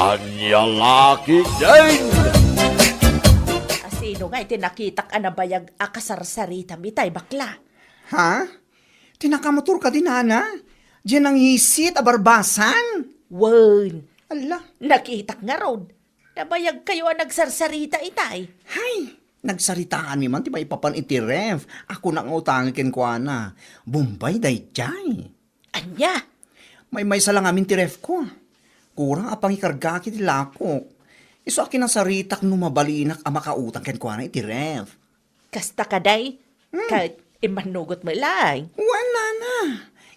Anya laki din! Asino nga itinakitak anabayag akasarsarita mitay bakla. Ha? Tinakamotor ka din, Ana? Diyan ang hisit, abarbasan? Wan, Ala, nakitak nga ron. Nabayag kayo ang nagsarsarita itay. hay! Nagsaritaan mi man, ti ba ipapan iti ref? Ako na ang utangin ken kwa na. Bombay day jay. Anya? May sa lang amin ti ref ko. Kurang apang ikarga kiti lakok. Iso akin ang saritak no mabalinak ang makautang ken kwa na iti ref. Kasta ka day? Kahit imanugot mo lang. Wala na.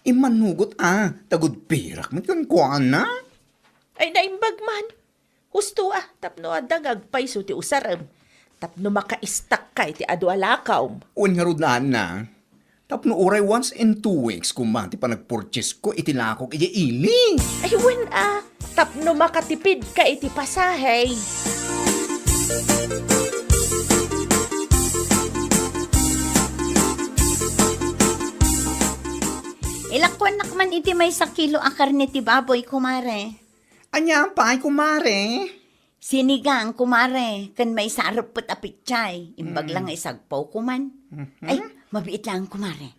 Imanugot tagod pirak man ken kwa na. Ay naimbag man. Husto tapno adagag paiso ti usaram. Tapno maka-istak ka iti adwalakaw. Un nga rod na. Tapno uray once in 2 weeks kumati pa nagpurchase ko itilakok iti ili. Ay wen tapno makatipid ka iti pasahay. Ilakwan nakman iti may sa kilo ang karne ti baboy, kumare. Anya pa ay kumare. Sinigang, kumare, kan may sarap pat apitchay. Imbag lang nga isagpaw kuman. Ay, mabiit lang, kumare.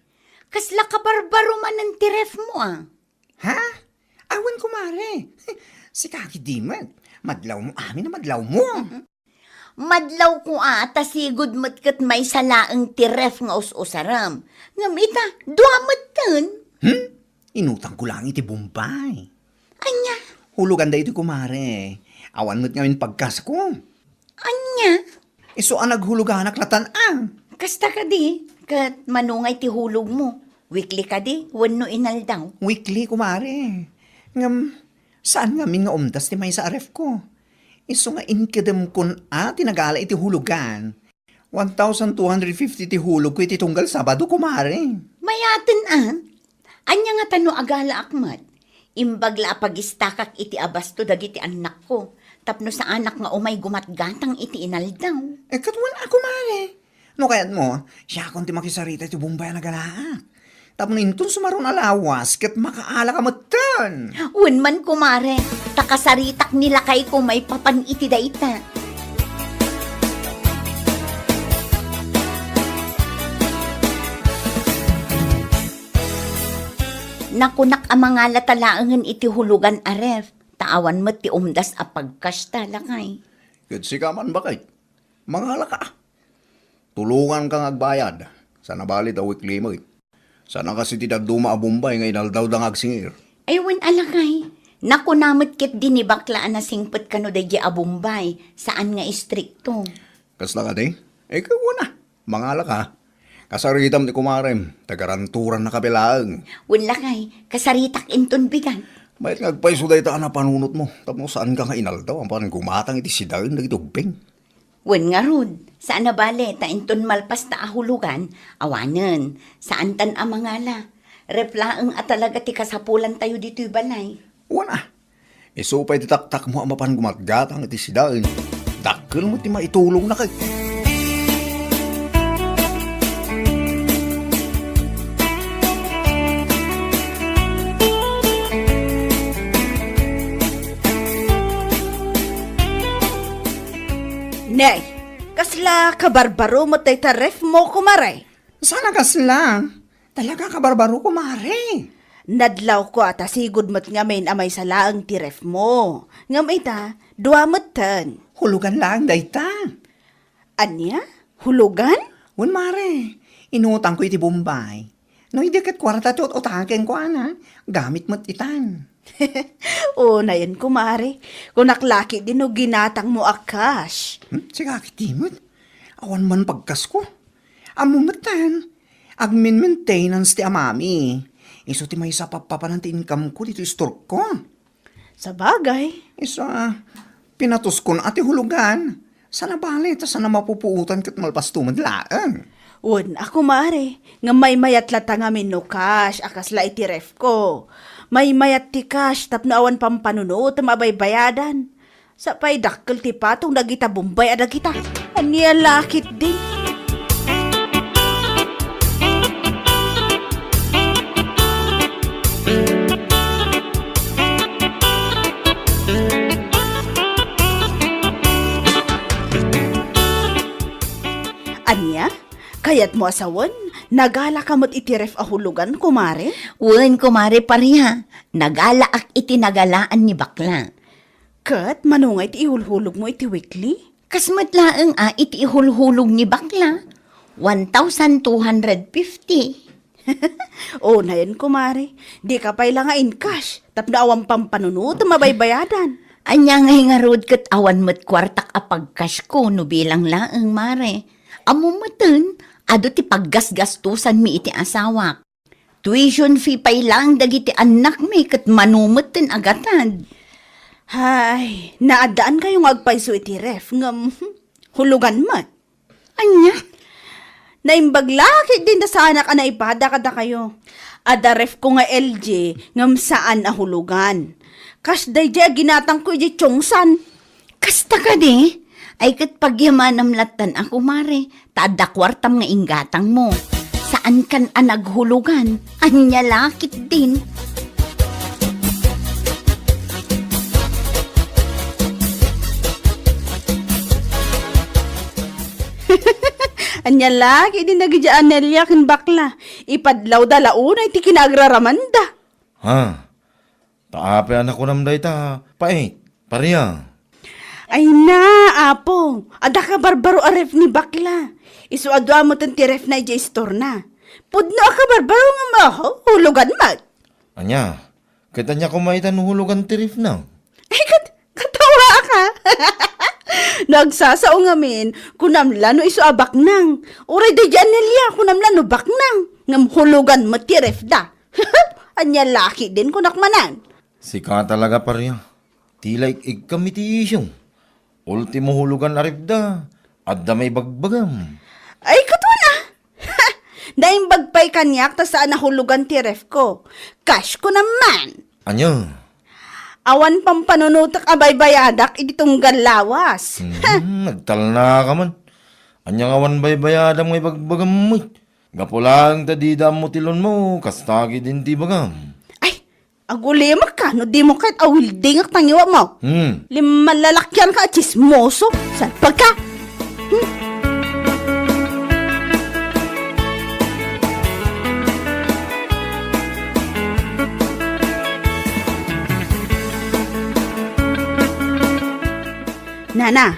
Kasla ka barbaro man ang tiref mo, Ha? Awan kumare. Si Kaki Dimat. Madlaw mo amin na madlaw mo. Madlaw ko tasigod matkat may salaang tiref nga us-usaram. Ngamita, duamat tan. Inutang ko lang iti Bombay. Anya, Hulugan da iti kumare. Awan mo't ngayon pagkas ko. anya. Iso ang naghuluganak latan Kasta ka di, kat manungay ti hulog mo. Weekly ka di, wano inaldaw. Weekly kumare. Ngam, saan nga nga umdas ti may sa aref ko? Iso nga inkadam kun tinagala iti hulugan. 1,250 ti hulog ko iti tunggal Sabado kumare. Mayatin anya nga tano agala akmat. Imbagla pagistakak iti abasto dagiti anak ko. Tapno sa anak nga umay gumatgatang iti inaldaw. Katwan ako mare. No kayat mo, siya akong ti makisarita iti Bombay na galaak. Tapos nintun sumaron alawas, kat makaala ka matan. Unman kumare, takasaritak nila kay ko may papan iti daita. Nakunak ang mga latalaangan iti hulugan aref. Taawan mo ti umdas a pagkasta lakay. Kasi ka man bakit? Mangala ka. Tulungan kang agbayad. Sana balit a weekly mo. Sana kasi ti dagduma a Bombay nga inaldaw dang agsingir. Aywan alakay. Nakunamot kit din ni baklaan na singpot kano dagi a Bombay. Saan nga istrikto? Kasla ka di? Ikaw na. Mangala ka. Kasaritam ti kumarem. Tagaranturan na kabilaang. Wala kay, kasaritak inton bigan. May ngagpaiso dahi ta na panunot mo. Tapos saan ka nga inaldaw? Ang parang gumatang iti sidarin na itubing. Wen nga rod, saan na bale, ta inton malpas ta ahulugan, awanen, saan tan amangala. Replaang at talaga ti kasapulan tayo dito'y balay. Wana. Isupay ti taktak mo ang mapan gumatgatang iti sidarin. Dakkel mo ti maitulong na kay. Nay, kasla kabarbaro mo tay taref mo kumare. Sana kasla. Talaga ka barbaro kumare. Nadlaw ko sigod mo't ngamin amay salaang tiref mo. Ngam ita, duamot tan. Hulugan lang dayta. Anya? Hulugan? Wan mare. Inutang ko iti Bombay. No hindi kat kwarta ti utaken ko ana. Gamit mo't itan. O na yan kumare. Kung naklaki din o ginatang mo akash. Si kakitimot. Awan man pagkas ko. Amumatan. Agmin maintenance ti amami. Iso ti may sapapapan ti income ko dito store ko. Sa bagay. Isa, pinatos ko na ati hulugan. Sana bali, ta sana mapupuutan kat malpastuman laan. Wan ako mare. Nga may mayat lata nga no cash. Akasla iti ref ko. May mayat ti cash. Tapno awan pampanunot. Mabay bayadan. Sa pay dakkel ti patong dagita Bombay adagita. Anya lakit din. Kayat mo asawan, nagala kamot iti ref ahulugan, kumare? Wen, kumare pariha. Nagala ak iti nagalaan ni bakla. Kat, manungay ti ihulhulog mo iti weekly? Kasmat laeng iti ihulhulog ni bakla. 1,250. O na yan, kumare. Di ka pa'y lang nga in cash. Tapno awang pampanunod, mabaybayadan. Anya nga hingarod kat awan mat kwartak apagkas ko no bilang laeng mare. Amo matan, ado ti paggasgastusan mi iti asawak. Tuition fee pa'y lang dagiti anak mi kat manumatan agatan. Hay, naadaan kayong agpaiso iti ref, ngam, hulugan mat. Anya? Naimbaglaki din na sa anak na ipada kada kayo. Ada ref ko nga LJ, ngam saan ahulugan. Kas day ginatang ko iti chongsan. Kasta ka di? Ay kat pagyamanam latan ako mare, tada kwartam nga inggatang mo. Saan kan anaghulugan? Anya lakit din. Anya lagi din nagijaan Nelia kin bakla. Ipadlaw dalauna iti kinagraramanda. Ha? Taape anak ko namday ta. Pait. Pariya. Ay na, apo. Ada ka barbaro aref ni bakla. Isu adwa mo tan ti ref na ija store na. Pudno ka barbaro nga maho, hulugan mat. Anya, kita niya kumaitan hulugan tirif na. Ay, katawa ka. Nagsasao ngamin, kunamla no isu abak nang. Uray de dyan Nelia, kunamla no bak nang. Ngam hulugan mat ti ref da. Anya laki din kunakmanan. Sika talaga pariya. Tila ik kami ti isyong. Ultimo hulugan arif da. Adda may bagbagam. Ay, katwa na. Naimbagpay kanyak ta saan nahulugan ti ref ko. Cash ko naman. Anya? Awan pampanunutak abay-bayadak iti tunggal lawas. Nagtal na ka man. Anya nga wan baybayadam may bagbagam mo. Gapulang tadida mo tilon mo. Kastagi din ti bagam. Ay, agulimak ka. No di mo kahit awilding ak tangiwa mo. Limalalakyan ka at chismoso. Salpag ka. Nana,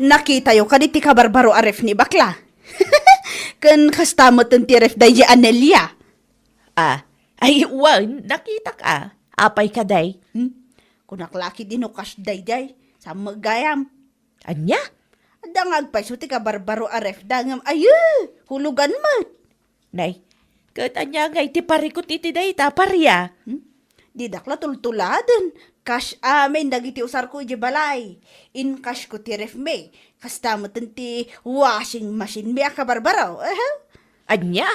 nakita yo kaditi ka barbaro aref ni bakla. Kan kastamot ang tiref dahi Anelia. Ay, wan, nakita ka. Apay ka, day. Kunaklaki din o kas day sa magayam. Anya? Ada nga agpaiso ti ka barbaro aref dangam ayu, hulugan mat. Nay, katanya nga iti parikot iti day, taparya. Di dakla tultuladan. Cash amin dagiti usar ko iti balay. In cash ko ti ref me. Kastamot ti washing machine me ka barbaro. Anya?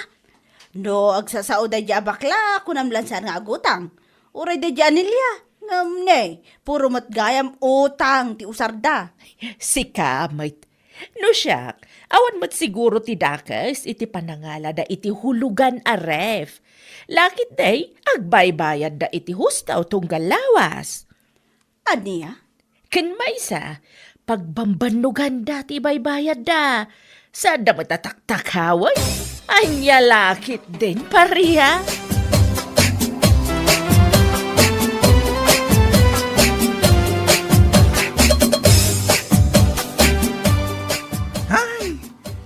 No, agsasao da di abakla, kunam lansan nga agutang. Uray da di Anelia. Ngam ne, puro matgayam utang ti usarda. Sika, mait. No siyak, awan mat siguro ti dakas iti panangala da iti hulugan a ref. Lakit day, agbaybayad da iti hustaw tunggal lawas. Aniya? Ken maysa, pagbambanugan da ti baybayad da. Saan da matataktakaway? Anya lakit din, pariya.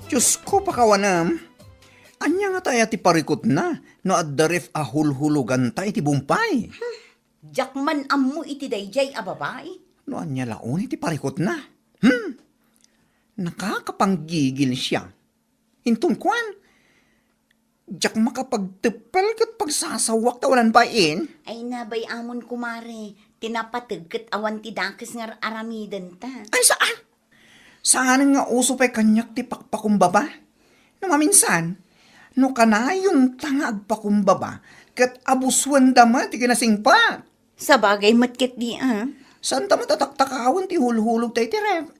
Diyos ko, pakawanam. Anya nga tayo ti parikot na, no adda ref ahulhulugan tayo ti bumpay. Jakman ammo iti dayjay a babae. No anya laon ti parikot na. Nakakapanggigil siya. Intong kwan, jak makapagtepel kat pagsasawak tawanan bain. Ay nabay amon kumare, tinapatag kat awan ti dakes nga aramidan ta. Ay saan? Saan nga uso pa'y kanyak ti pakpakumbaba? No maminsan, no kanayon tanga agpakumbaba, kat abuswan dama ti kinasing pa. Sa bagay matkit di Saan ta matataktakawon ti hulhulog tayo ti ref?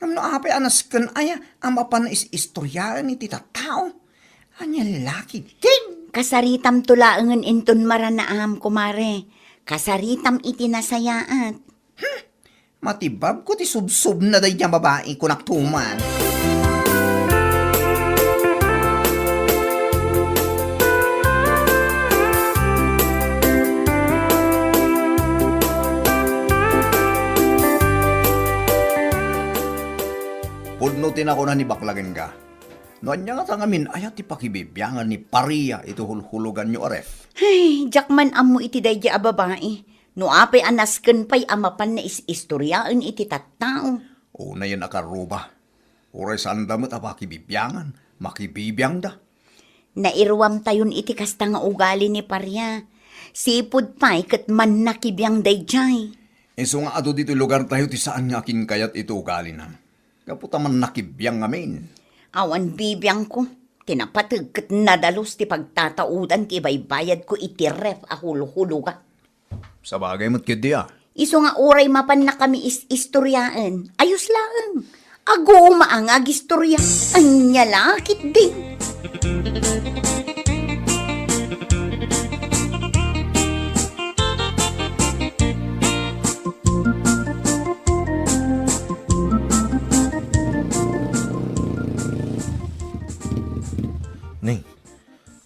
Ngam no apay anas kan aya, ama pa na istoryaan ni ti tatao. Anya laki din. Kasaritam tulaangan inton maranaam kumare. Kasaritam iti nasayaat. Matibab ko ti subsub na day niya babae kunaktuman. Bunutin ako na ni baklagan ka. Noon niya nga tangamin, ayat ipakibibyangan ni Paria ito hulhulugan nyo aref. Hey, jakman amo iti dayja a babae. No apay anasken pay amapan na istoryaan iti tattao. Una yan akaruba. Uray saan damot apakibibyangan, makibibiyang da. Nairuwam tayon iti kasta nga ugali ni Parya. Sipod pa'y kat man nakibiyang dayjay. Iso nga ato dito lugar tayo ti saan nga aking kayat ito ugali na. Kaputa man nakibiyang amin. Awan bibiyang ko. Tinapatag kat nadalos ti pagtataudan ti baybayad ko iti ref a huluhuluga. Sa bagay mo't kid diya. Iso nga oray mapan na kami istoryaan. Ayos lang. Ago maangag istorya. Anya lakit din. Ning,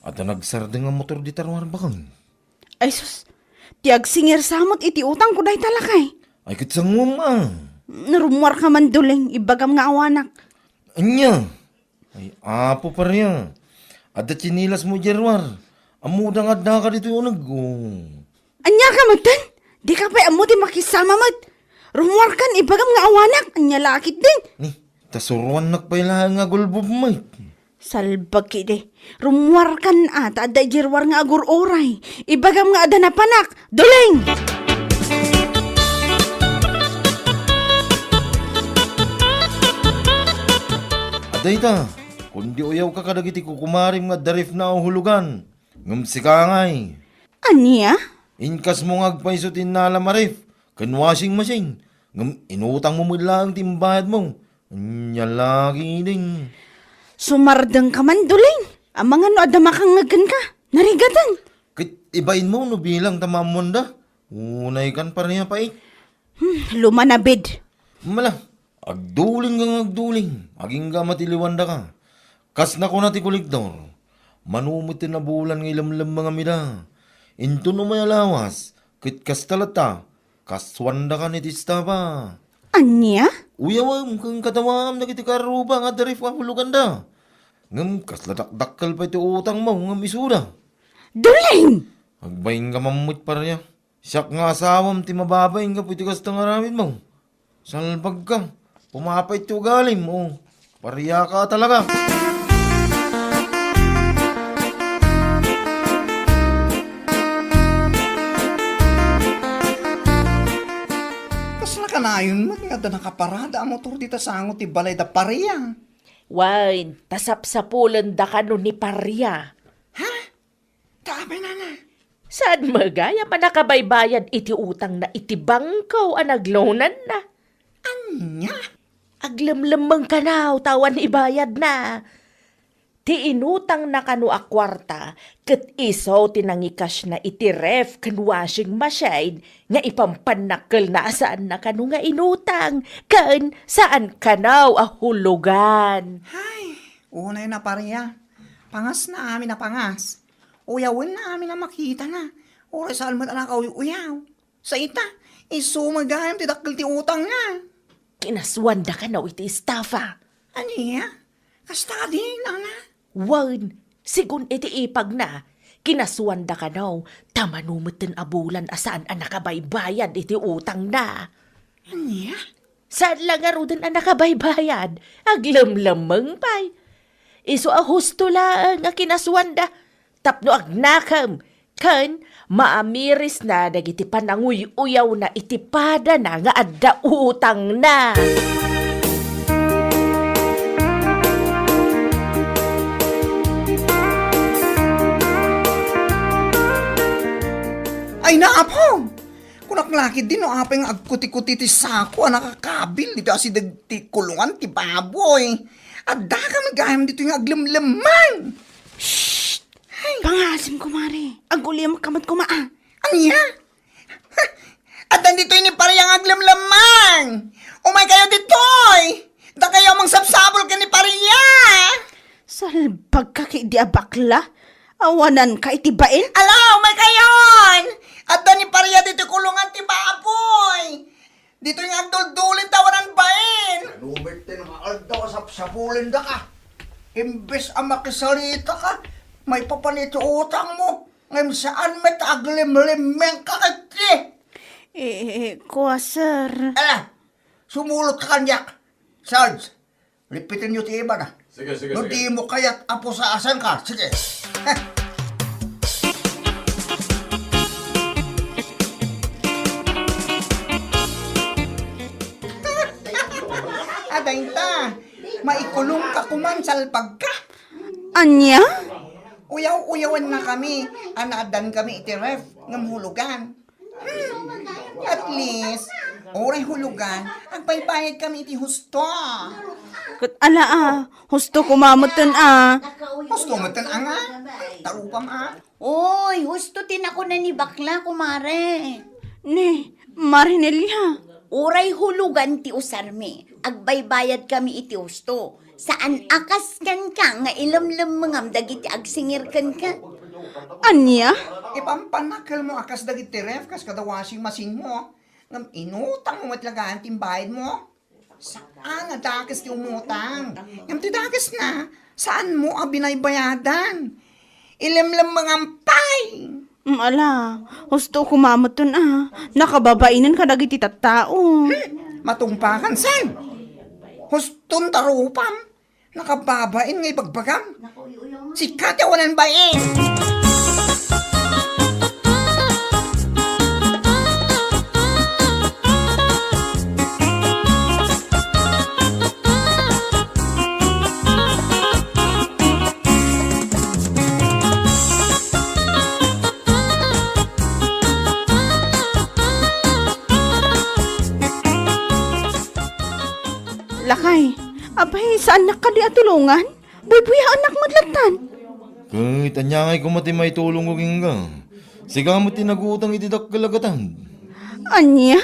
ato nagsardeng nga motor di tarwar bakon. Ay sus, tiag singer samot iti utang ko day talakay. Ay kitsang ah. Narumwar ka man duling, ibagam nga awanak. Anya? Ay, apo pa riya. Ada chinilas mo, Jerwar. Amuda nga da ka dito yung Anya ka matan? Di ka pa'y amo di makisama mat. Rumwar kan, ibagam nga awanak. Anya lakit din. Ni, tasuruan nakpailahan nga gulbob, mate. Salbag kide. Rumwar kan at ada jirwar nga agur oray. Ibagam nga ada na panak. Duling! Aday ta, kundi uyaw ka kadagiti kukumarim nga darif na hulugan. Ngam si kangay. Anya? Inkas mo ngagpaisutin na lamarif. Kan washing machine. Ngam inutang mo mula ang timbayad mo. Anya lagi din. Sumardang ka man duling. Ang mga no ada makangagan ka. Narigatan. Kit ibain mo no bilang tamamunda. Unay kan pa niya pa eh. Lumanabid. Mala, agduling kang agduling. Aging ka matiliwanda ka. Kas na ko na ti kolektor. Manumit na bulan ng ilamlam mga mida. Into no may alawas. Kit kas talata. Kaswanda ka ni tista pa. Anya? Uyawam kang katawam na kiti karuba nga darif ka hulugan da. Ngam kas ladak-dakkal pa iti utang mo ngam isuda. Duling! Agbayin ka mamut pa niya. Siyak nga asawam ti mababay nga pwede kas tangaramid mo. Salbag ka. Pumapay ti ugalim mo. Pariya ka talaga. Kasla ka na yun mo, nga da nakaparada ang motor dito sa angot ti balay da Paria. Wine, tasap-sapulan da ka no ni Parya. Ha? Tabi na na. Saan magaya pa nakabaybayan iti utang na iti bangkaw ang naglonan na? Anya? Aglamlamang ka na, tawan ibayad na. Ti inutang na kanu a kwarta, kat iso tinangikas na iti ref kan washing machine, nga ipampanakkel na saan na kanu nga inutang, kan saan kanaw a hulugan. Ay, unay na Paria. Pangas na amin na pangas. Uyawin na amin na makita na. Oray sa almat anak uyaw. Sa ita, isumagayam ti dakkel ti utang nga. Kinaswanda ka na iti estafa. Aniya? Kasta din, na. Wan, sigun iti ipag na, kinaswanda ka na, tamanumutin abulan asaan ang nakabaybayad iti utang na. Aniya? Saan lang nga din ang nakabaybayad? Aglamlamang pay. Iso a husto lang ang kinaswanda. Tapno agnakam. Kan, maamiris na dagiti pananguy-uyaw na itipada na nga adda utang na. Ay naapo! Kunak lakid din no apeng agkuti-kuti ti sako nakakabil dito asi ti kulungan ti baboy. Adda ka magayam dito yung aglamlaman. Pangasim ko, Mari. Ang ulim kamat ko maa. Aniya? At nandito ni pariyang aglamlaman. Umay kayo ditoy. Da kayo mang sapsabol ka ni pariya. Salbag ka kay di abakla. Awanan ka itibain. Ala, umay kayon. At ni pariya dito kulungan ti baboy. Dito yung agdul-dulin tawanan bain. Lumit din mga aldaw sapsabol. Sa pulinda ka. Imbes ang makisalita ka, may papanito utang mo. Ngayon saan may taglim-limeng kakati? Kuha, sir. Ala, sumulot ka kanyak. Sarge, lipitin nyo ti iba na. Sige, sige, No, di mo kaya't apo sa asan ka. Sige. Aday ta, maikulong ka kuman salpag ka. Anya? Uyaw-uyawan na kami, anadan kami iti ref ng hulugan. At least, oray hulugan, ang paypayag kami iti husto. Kat ala husto kumamutan Husto mo tan nga, tarupam Oy, husto tin ako na ni bakla, kumare. Ni, Marinelya. Uray hulugan ti usarmi. Agbaybayad kami iti husto. Saan akas kan ka nga ilamlam mangam dagiti agsingir kan ka. Anya? Ipampanakal mo akas dagiti ref, kas kada washing machine mo. Ngam inutang mo matlagaan timbayad mo. Saan nga dakas ti umutang? Ngam ti dakas na, saan mo ang binaybayadan? Ilamlam mangampay. Ala, husto kumamutan nakababainan ka dagiti tattao. Matungpakan san? Huston tarupam. Nakababain ngay bagbagam. Sikat yawanan bain. Lakay, abay, saan nakadi atulungan? Buy-buya anak madlatan. Kahit anyangay ko mati may tulong ko kingga. Siga mo tinagutang itidak kalagatan. Anya?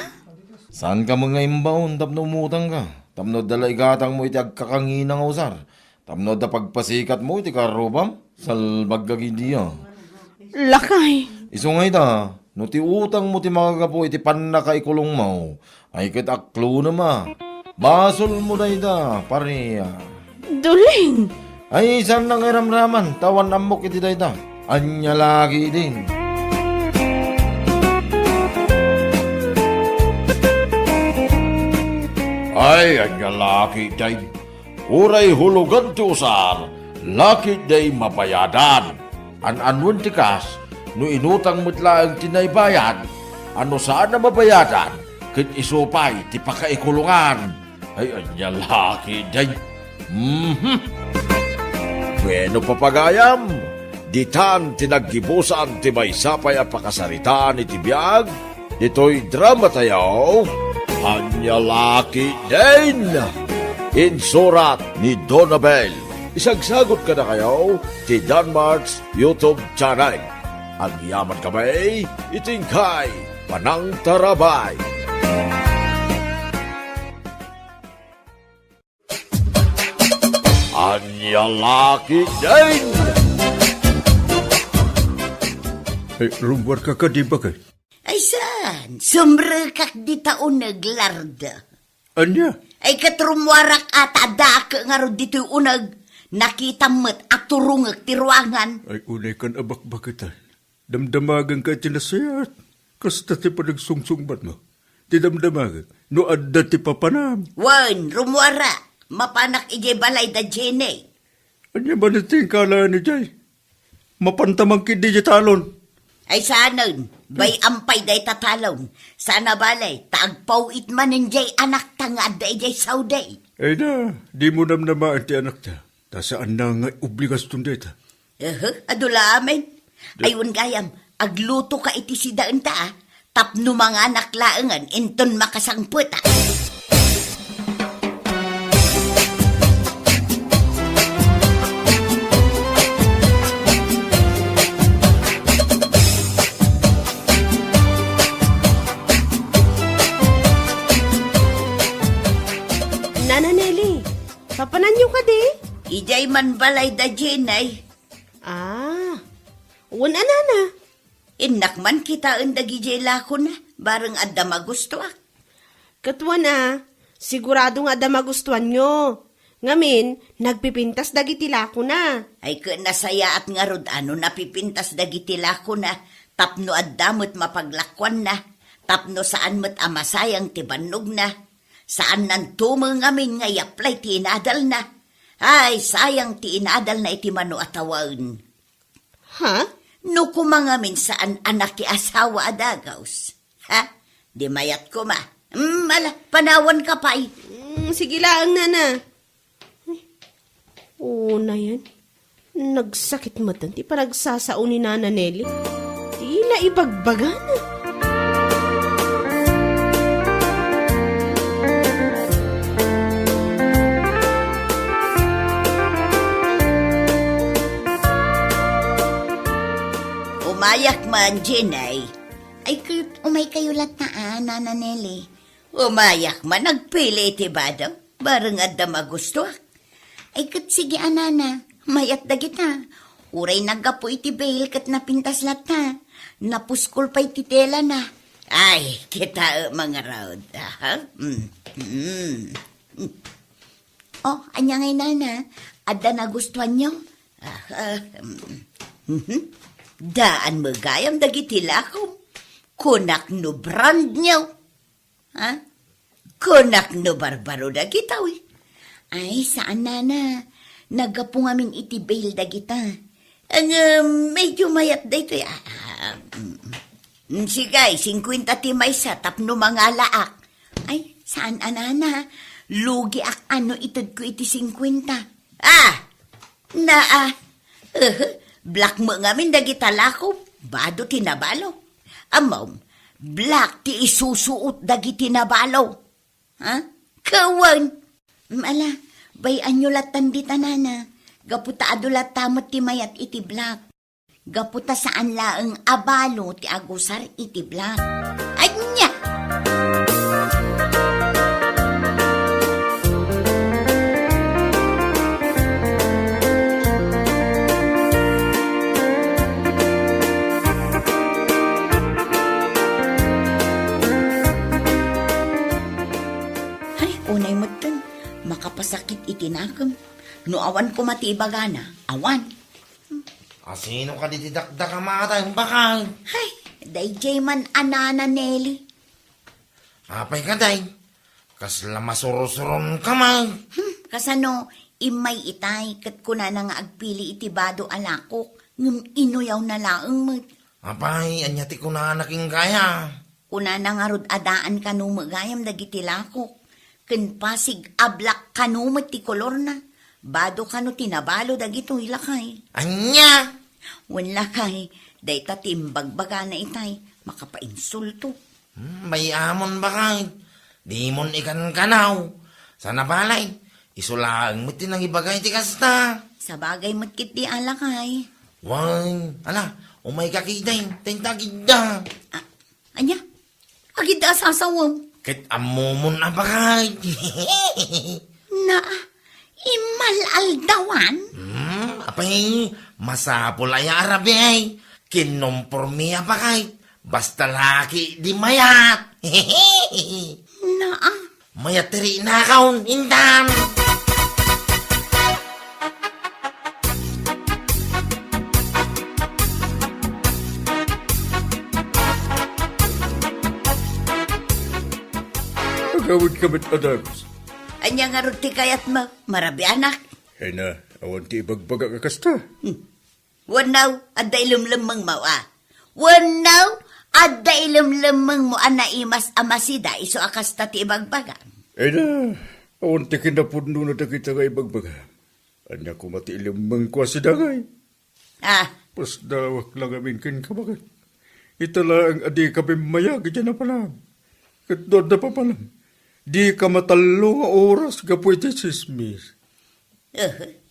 Saan ka mga imbaon tapno umutang ka? Tapno dala igatang mo iti agkakanginang usar. Tapno da pagpasikat mo iti karubam. Salbagagi diya. Lakay. Isungay ta, no ti utang mo ti makagapo iti panakaikulong mo. Ay kit aklo na ma. Basol mo na ita, pareya. Duling. Ay, saan nang iramraman? Tawan amok iti dayta. Anya lagi din. Ay, anya laki day. Uray hulugan ti usar. Laki day mabayadan. An-anwan ti kas, no inutang mutla ang tinaybayan. Ano saan na mabayadan? Kit isupay, ti pakaikulungan. Ay, anya laki day. Bueno papagayam, ditan tinaggibusan ti may sapay at pakasaritaan iti biyag, dito'y drama tayo, anya laki din. Insurat ni Donabel. Isagsagot ka na kayo ti Danmarks YouTube channel. Ang yaman kamay, itingkay, panang tarabay. Anya laki din. Ay, rumbar ka di ba kay? Ay saan? Sumrekak di taon naglarda. Anya? Ay katrumwarak at adak nga ro dito'y unag. Nakita mo't at turungag ti ruangan. Ay, unay kan abak-bakitan. Damdamagan ka tinasayat. Kasta ti panagsungsungbat mo. Ti damdamagan. No adda ti papanam. Wan, rumwara. Mapanak ije balay da jene. Anya ba natin kala ni Jay? Mapantamang ki digitalon. Ay sanon, bay ampay day tatalon. Sana balay, tagpaw itman ng jay anak tanga day jay sauday. Ay na, di mo namnamaan ti anak ta. Ta saan na nga obligas tundeta. Adula amin. Ayun gayam, agluto ka iti si daan ta. Tapno mga anak laangan, inton makasangput ah. Nana Nelly, papananyo ka di? Ijay man balay da jenay. Una nana. Inak man kita undagi jay lako na, bareng adda magusto ak. Katwa na, sigurado nga da magustuhan nyo. Ngamin, nagpipintas dagiti lako na. Ay ka nasaya at nga rod ano napipintas dagitila ko na tapno addamot mapaglakwan na tapno saan mo't amasayang tibanog na saan nan tumang amin nga yaplay ti inadal na ay sayang ti inadal na iti mano atawain. Ha? No kumangamin saan anak ti asawa adagaws. Ha? Di mayat ko ma. Ala, panawan ka pa Sige lang, nana. Ay, oo na yan. Nagsakit matan. Di pa nagsasao ni Nana Nelly. Di na ibagbaga na. Umayak man, Jenay. Ay, umay kayo lat na Nana Nelly. Umayak man, nagpili iti badaw. Barang adda magusto. Ay, kat sige anana, mayat da kita. Uray nagapo iti bail kat napintas lat na. Napuskol pa iti tela na. Ay, kita mga raod. Oh, anya ngay nana, adda nagustuhan nyo? Daan magayam dagiti lakom. Kunak no brand nyo. Ha? Kunak no barbaro dagitaw. Ay, saan nana? Nagapong amin iti bail dagita. Ang medyo mayat da ito. Sigay, 50 ti maysa, tapno mga laak. Ay, saan anana? Lugi ak ano itod ko iti 50. Black mo ngamin dagita lakom. Bado tinabalo. Amaw, black ti isusuot dagiti nabalo. Ha? Kawan. Ala, bayan nyo latan di tanana. Gaputa adulat tamot ti mayat iti black. Gaputa saan laeng abalo ti agusar iti black. Anya! Makapasakit itinakam. No awan ko matibagana. Awan. Sino ka ditidakda ka matay bakal? Hay, dayjay man anana Nelly. Apay ka day? Kasla masurusuron ka man. Kasano, imay itay kat kuna na nga agpili itibado alakok. Ngum inuyaw na laeng mo. Apay, anyati ko na naking kaya. Kuna na nga rod adaan ka numagayam dagiti lakok. Ken pasig ablak kanumot ti kolor na. Bado kano tinabalo dagito ilakay. Anya! Wen lakay, day tatimbagbaga na itay, makapainsulto. May amon ba kay? Di mon ikan kanaw. Sana balay, isulaang mo tinang ibagay ti kasta. Sa bagay matkit di alakay. Why, ala, umay kakiday, tentagid da. Anya, agid asasawam. Kit amumon na ba kay? Na, imalaldawan? Apay, masapol ay arabi ay. Kinompormiya ba kay? Basta laki di mayat. Na, Mayat tiri na kaun, indan. Agawid kamit adagos. anya nga ruti kayat mo, marabi anak. Ay na, awan ti ibagbaga ka kasta. Wanaw, adda ilumlemang mo Wanaw, adda ilumlemang mo anaimas amasida, iso akasta ti ibagbaga. Ay na, awan ti kinapuno na dakita nga ibagbaga. Anya ko mati ilimang kwa si dagay. Pas dawak lang amin kin kabagat. Itala ang adi ka bimayag dyan na palam. Kat doon na pa palam. Di ka matalo nga oras gapu iti sismis.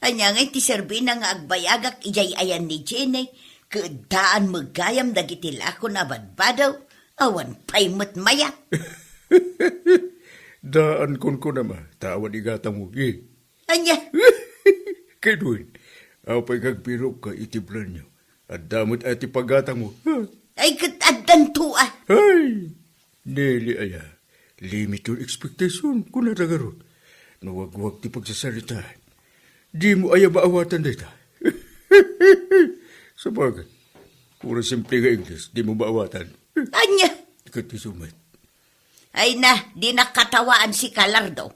Anya nga iti serbi na nga agbayagak ijay ayan ni Jenny. Kaadaan magayam dagiti lako na badbadaw. Awan paimot mayat. Daan kon ko naman, tawan igatang mo. Anya, Kay doon, apay kagpiro ka itiblan nyo. At damot at ipagatang mo. ay katadan tua. Ay, Nelly aya. Limit your expectation kung natagarot. Nawag-wag ti pagsasalita. Di mo ayaw maawatan dito. Sabagay, puro simple nga English, di mo maawatan. Anya, Ikati sumay. ay na, di nakatawaan si Kalardo.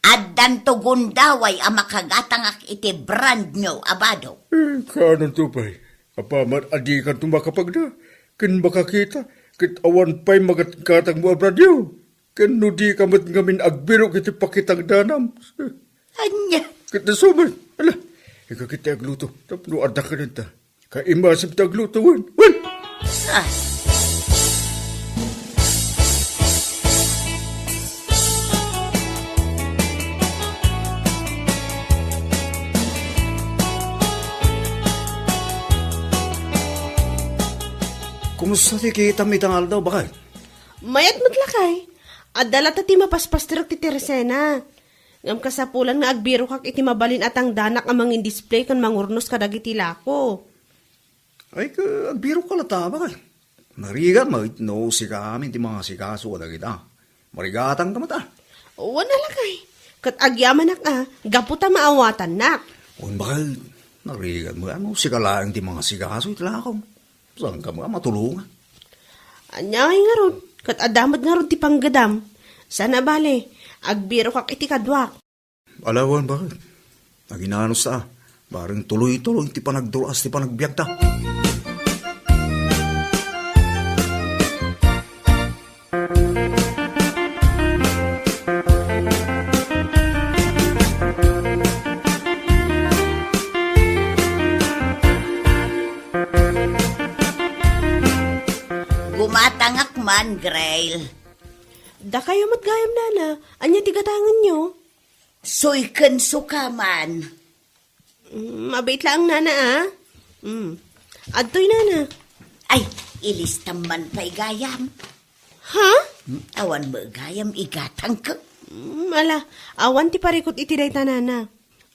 Addan to gundaway ang makagatangak iti brand nyo, abado. Kanon to pa'y. Apaman, adi ka tumakapag na. Kin makakita, kit awan pa'y magatkatang mo abradyo. Kin no di ka ngamin agbiro kiti pakitang danam. Anya, Kit na sumay. Ala, ikaw kita agluto. Tapno arda ka nita. Kaimasip ta agluto, wan. ah, Kumusta ti kita mi tangal daw, bakay? Mayat maglakay. Adala ti mapaspastrok ti Teresena. Ngam kasapulan nga agbiro kak iti mabalin atang danak amangin display kan mangurnos kadagiti lako. Ay, agbiro ka lata, bakay? Narigat, no si kami, ti mga sikaso ka kita. Marigatang ka mata. Wana lakay. Kat agyaman nak gaputa maawatan nak. Un bakal, narigat mo, ano si kalaang ti mga sikaso, itlakaw. Saan ka mga matulungan? Anyay nga ron. Kat adamad nga ron ti panggadam. Sana bale, agbiro kak iti kadwak. Alawan, bakit? Naginanos ta, bareng tuloy-tuloy ti panagduras ti panagbiag ta. gumatangak man, Grail. Da kayo matgayam nana. Anya ti gatangan nyo. Suyken sukaman. Mabait lang nana Adtoy nana. Ay, ilistam man pa'y gayam. Ha? Awan mo gayam igatang ka. Ala, awan ti parikot iti day tanana.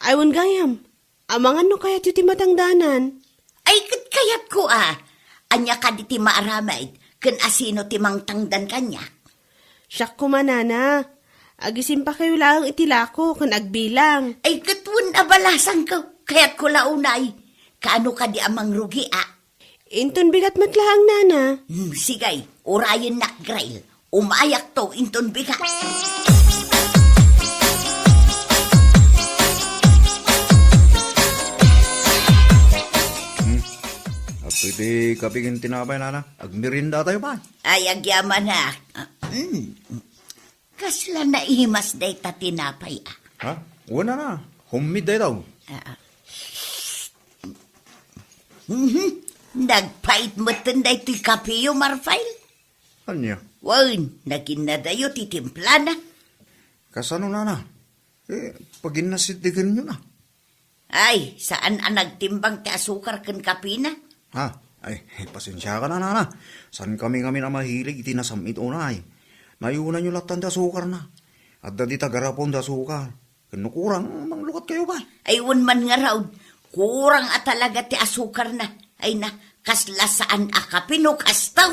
Awan gayam. Amangan no kaya ti matangdanan. Ay, kayat ko Anya ka di ti maaramay, ken asino ti mangtangdan kanya. Siyak ko manana. Agisim pa kayo lang itilako kan agbilang. Ay, katun abalasan ka, kaya't ko launay. Kaano ka di amang rugi, Inton bigat matlahang nana. Sigay, urayan nak, Grail. Umayak to, inton bigat. Pwede kapigin tinapay, nana. Agmirinda tayo ba? Ay, agyaman na. Kasla na ihimas day ta tinapay, Ha? Una na. Homemade day daw. Nagpait mo day to'y kapiyo, Marfail. Anya? Wan, naging na dayo titimpla na. Kasano, nana? Pagin nasitigan nyo na. Ay, saan ang nagtimbang ti asukar ken kapina? Ha? Ay, pasensya ka na, nana. San kami na mahilig, itinasamit unay. Nayunan nyo latan da sukar na. At dati tagarapon da sukar. Kinukurang manglukat kayo ba? Ay, man nga raw, kurang talaga ti asukar na. Ay na, kasla saan akapino kastaw.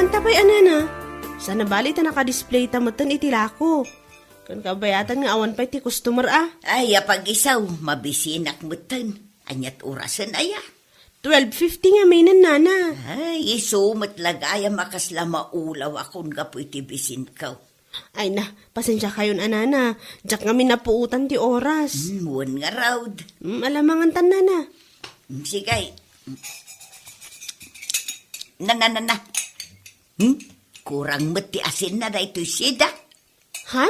Tapay anana. Sana bali ta nakadisplay ta matan itilako. Kan kabayatan nga awan pa ti customer Ay, apag-isaw, mabisinak mutan. Anyat orasan aya. 12:50 nga may nana. Ay, isumat lagaya makasla maulaw akong gapo iti bisin kaw. Ay na, pasensya kayon anana. Diyak nga minapuutan ti oras. Muwan nga raw. Alamangan tan nana. Sigay. Na. Kurang mati asin na daytoy sida. Ha?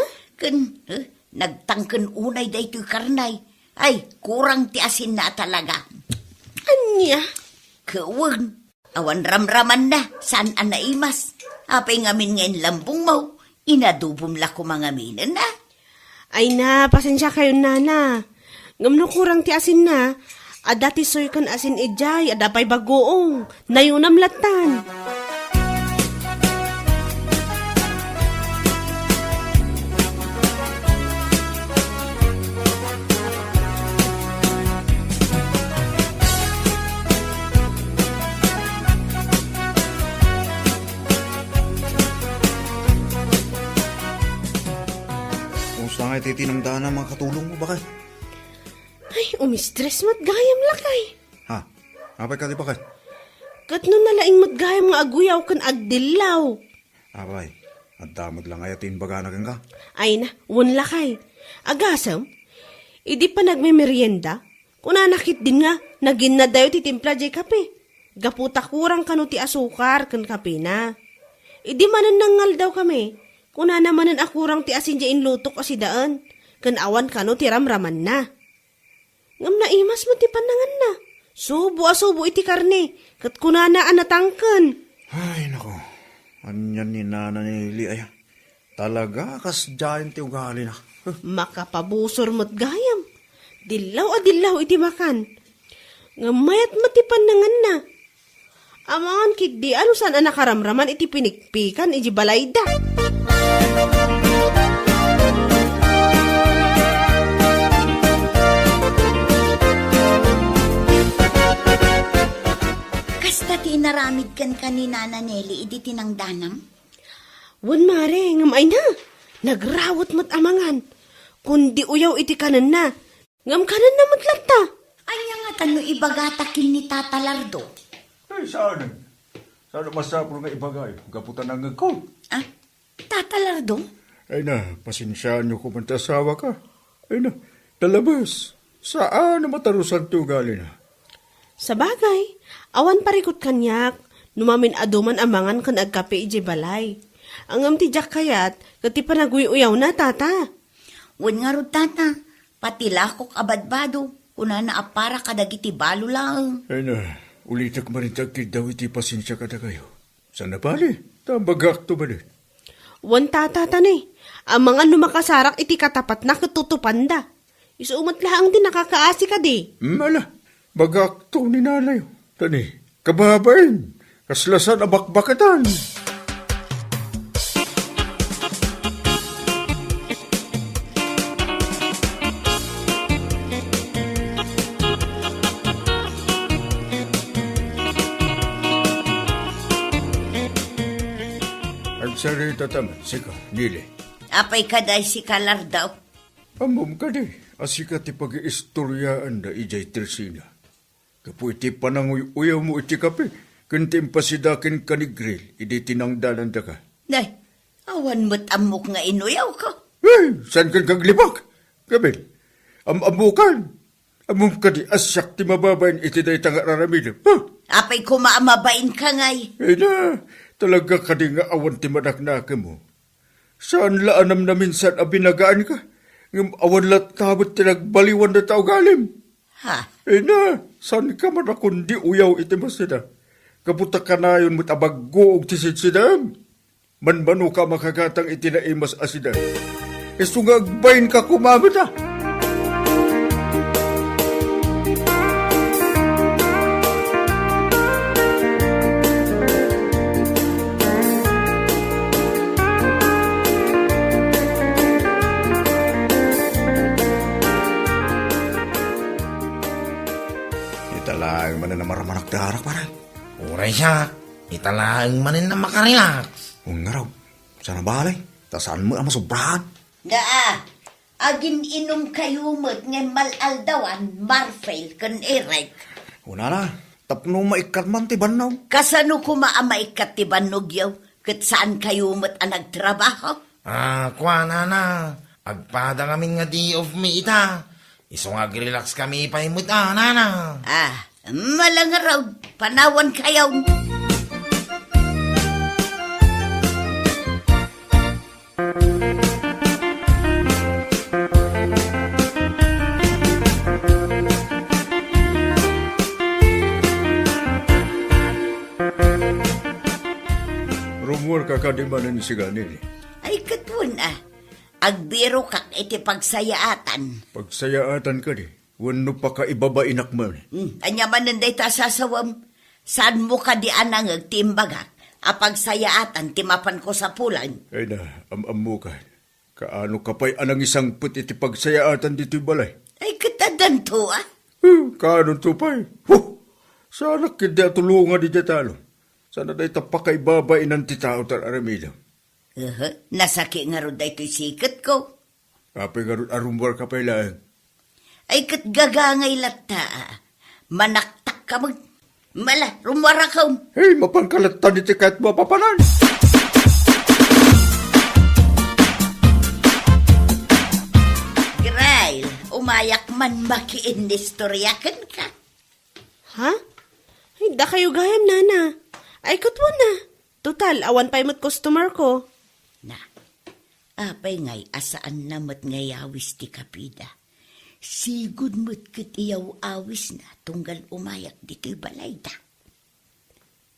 Nagtangken unay daytoy karnay. Ay, kurang ti asin na talaga. Anya? Kawan, awan ramraman na, saan ang naimas? Apay ngamin ngayon lambong mo, inadubom la ko mga minan na. Ay na, pasensya kayon nana. Ngamno kurang ti asin na, Ada ti soy kan asin ijay, ada pa'y bagoong, nayunam latan. Kung saan nga titinamdaan ng mga katulong mo, bakit? Ay, umistress mat gayam lakay. Ha? Apay ka di bakit? Kat no nalaing mat gayam nga aguyaw kan agdilaw. Apay, at damag lang ayatin baga na ka. Ay na, wun lakay. Agasam, idi pa nagmemerienda, kunanakit din nga, nagin na dayo ti timpla jay kape. Gaputa kurang kano ti asukar kan kape na. Idi manan nangal daw kami, kunana manan akurang ti asin jay inlutok asidaan, kan awan kano ti ramraman na. Ngam na imas mo ti panangan na. Subo iti karne, kat kunana anatangkan. Ay, nako. Anyan ni Nana Nelly, ay. Talaga, kas dyan ti ugali na. Makapabusor mo't gayam. Dilaw iti makan. Ngamayat mati panangan na. Amangan kit di ano saan nakaramraman iti pinikpikan iti balayda. Kasta ti naramid kan ni Nana Nelly idi tinangdanam? Wan mare, ngamay na. Nagrawat mo't amangan. Kundi uyaw iti kanan na. Ngam kanan na matlata. Anya nga tano ibagatakin ni Tata Lardo? Ay, saan? Saan masapro nga ibagay? Gaputan ang ngagkol. Ah, Tata Lardo? Ay na, pasensyaan niyo kung mantasawa ka. Ay na, talabas. Saan na matarusan ti ugali na? Sa bagay, awan parikot kanyak. Numamin aduman amangan kan agkape iji balay. Ang amtijak kayat, kati panaguy-uyaw na, tata. Wen nga rod, Tata. Pati lakok abadbado. Kuna na apara kadagiti balo lang. Ay na, ulitak marintagkid daw iti pasensya ka na kayo. Sana bali, tambagak to ba din? Wan tata tani, ang mga numakasarak iti katapat na katutupanda. Isuumat lang din nakakaasi ka di. Mala, bagak to ni nanay. Tani, kababain, kaslasan abakbakatan. Agsarita taman, sika, nili. Apay kaday si Kalardaw. Amom ka di, asika ti pag-iistoryaan da ijay Teresina. Kapu iti pananguy-uyaw mo iti kape, kuntim pasidakin ka ni grill, idi tinangdalan da ka. Nay, awan mo't amok nga inuyaw ko. Hey, saan kan kaglibak? Kabil, amukan. Amom ka di, asyak ti mababayin iti day tanga raramidam. Ha? Apay kumaamabain ka ngay. Eh na, talaga ka di nga awan ti manaknaka mo. Saan laanam na minsan abinagaan ka? Ngam awan lat kabot ti nagbaliwan na tao galim. Ha? Eh na, saan ka man akundi uyaw iti masida? Kaputa ka na yun mo't abaggoog ti sidsidam. Manmano ka makagatang iti na imas asida. E sungagbayin ka kumamit ah. Italaang man na maramanak darak, parang. Uray siya, italaang manin na makarelax. Kung nga raw, sana balay, tasaan mo ang masubrahan. Daa, agin inom kayo mo't nga malaldawan, Marfail kan Eric. Una na, tapno maikat man ti banaw. Kasano kumaamaikat ti banugyaw, kat saan kayo mo't ang nagtrabaho? Kwa na. Agpada kami nga day of me ita. Iso nga relax kami paimut nana. Malang raw, panawan kayaw. Rumor ka kadimanan si ganili. Ay katun agbiro kak iti pagsayaatan. Pagsayaatan ka di. Wano pa ka ibaba inakman. Anya man nanday ta sasawam. Saan mo ka di anang agtimbagak? Apag sayaatan timapan ko sa pulan. Ay na, am-amu ka. Kaano ka pa'y anang isang put iti pagsayaatan dito'y balay? Ay katadan to ah. Kaano to pa'y? Sana kida tulungan di talo. Sana day tapakay babae ng titao tar aramido. Nasaki nga ro day to'y sikat ko. Kapay nga ron arumbar ka pa'y lang. Ay kat gagangay lata. Manaktak ka mag... Mala, rumwara ka. Hey, mapangkalatan iti kahit mapapanan. Grail, umayak man makiindistoryakan ka. Ha? Ay, da kayo gayam, nana. Ay, kutwa na. Total, awan pa imot customer ko. Na, apay ngay asaan namat ngayawis ti kapida. Sigud mo't kat iyaw awis na tunggal umayak dito'y balay da.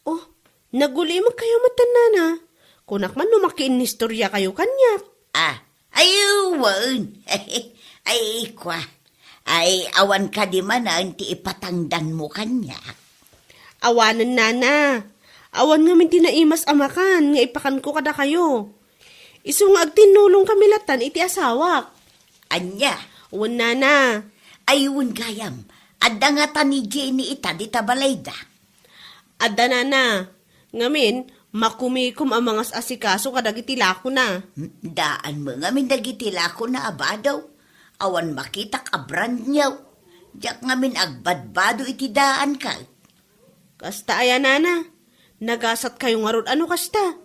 Oh, naguli mo kayo matan, nana. Kunak man numakiin ni istorya kayo kanyak. Ayuwan. Ay, kwa. Ay, awan ka di man ti ipatangdan mo kanya. Awanan, nana. Awan nga min tinaimas amakan, nga ipakan ko kada kayo. Isu nga agtinulong kami latan iti asawak. Anya, Uwan, nana. ayun gayam. Adda nga ta ni Jenny ita di tabalay da. Adda, nana. Ngamin, makumikom ang mga asikaso kadagiti lako na. Daan mo nga mindagitila ko na abadaw. Awan makitak abrand niyaw. Diyak nga min agbadbado iti daan ka. Kasta aya, nana. Nagasat kayo nga ron ano kasta.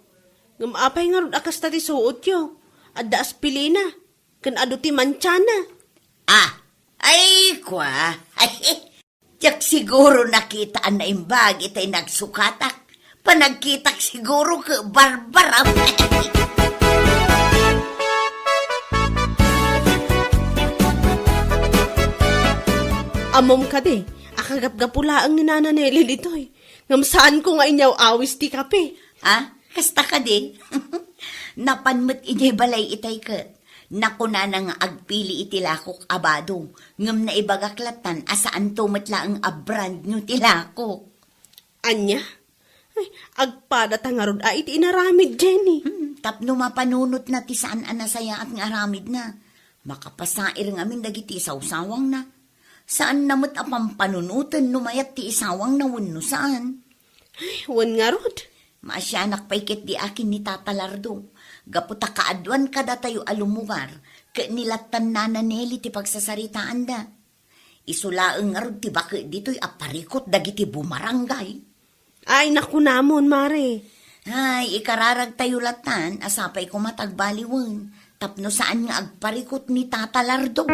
Ngamapay nga ron akasta ti suot yo. Adda aspilina. Kan ado ti manchana. Ay, kwa. Diyak siguro nakitaan na imbag itay nagsukatak. Panagkitak siguro ka barbara. Amom ka de. Akagapgapula ang ninana Nelly ditoy. Ngamsaan ko nga inyaw awis ti kape. Kasta ka di. Napanmat inyay balay itay ka. Nakuna na nga agpili itilakok abado. Ngam na ibagaklatan asaan tumatla ang abrand nyo tilakok. Anya? Ay, agpada tangarod iti inaramid, Jenny. Tapno mapanunot na ti saan anasaya at nga aramid na. Makapasair nga min dagiti isawsawang na. Saan namot apang panunutan numayat ti isawang na wano saan? Ay, wan nga rod. Maasyanak paikit di akin ni Tata Lardo. Gaputa kaadwan kada tayo alumugar. Ka nilatan na Nelly ti pagsasaritaan da. Isulaang nga rod ti bakit dito'y aparikot dagiti bumarangay. Ay, naku namon, mare. Ay, ikararag tayo latan, asapay ko matagbaliwan. Tapno saan nga agparikot ni Tata Lardo.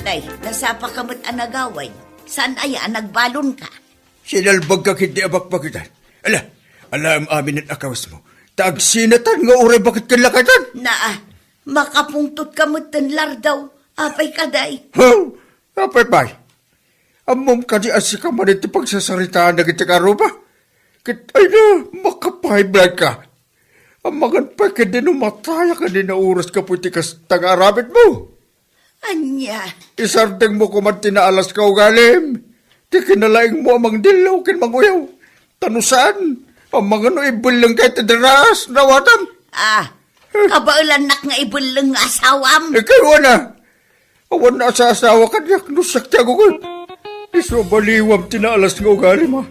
Day, nasapa ka mo't anagaway. Saan aya nagbalon ka? Sinalbag ka kiti abakbakitan. Alam amin ang akawas mo. Tagsinatan nga uray bakit kalakatan. Makapungtot ka mo't tanlar daw. Apay ka, day. Apay bay. Amom ka di asika man iti pagsasaritaan na kita karuba. Ay na, makapahiblag ka. Amagan pa ka din umataya ka din na oras ka puti kas tag-arabit mo. Anya? Isardeng mo kuman tinaalas ka ugalim. Di kinalaing mo amang dilaw kin manguyaw. Tanusan, ang mga no ibulang kahit tidaras, nawatam. Kabaulan nak nga ibulang asawam. Ikaw na. Awan na sa asawa ka diyak, nusak tiyago ko. Iso baliwam tinaalas nga ugalim ha.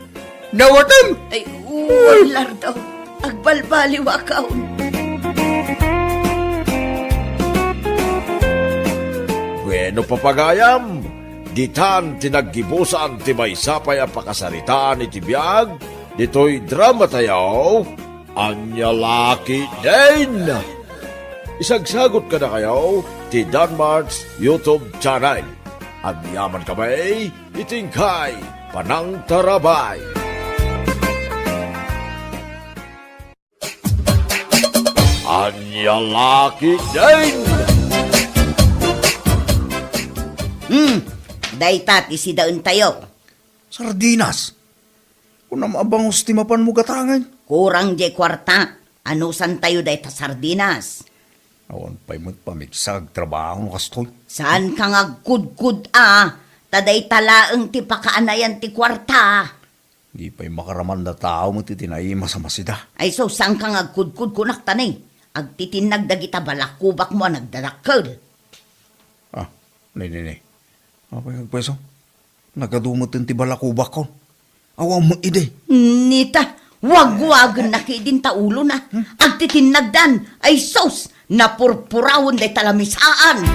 Nawatam. Ay, uwalar daw. Agbalbaliwa kaon. Bueno papagayam, ditan tinaggibusan ti may sapay ang pakasaritaan iti biyag, dito'y drama tayaw, anya laki din. Isagsagot ka na kayo, ti Danmarks YouTube channel. At yaman kamay, itingkay, panang tarabay. Anya laki din! Dayta, si daun tayo. Sardinas. Kung namabangos ti mapan mo gatangan. Kurang di kwarta. Anusan tayo dayta sardinas? Awan pa'y magpamigsag trabaho no kastoy. Saan ka nga kudkud Taday talaang ti pakaanayan ti kwarta. Di pa'y makaraman na tao mo titinay masamasida. Ay so, saan ka nga kudkud kunak tanay? Agtitinag dagita balakubak mo nagdadakkel. Nay. Apay agpeso. Nagadumot ti balakubak ko. Awang mo ide. Nita, wag nakidin ta ulo na. Agtitinagdan, ay sos, napurpurawon day talamisaan.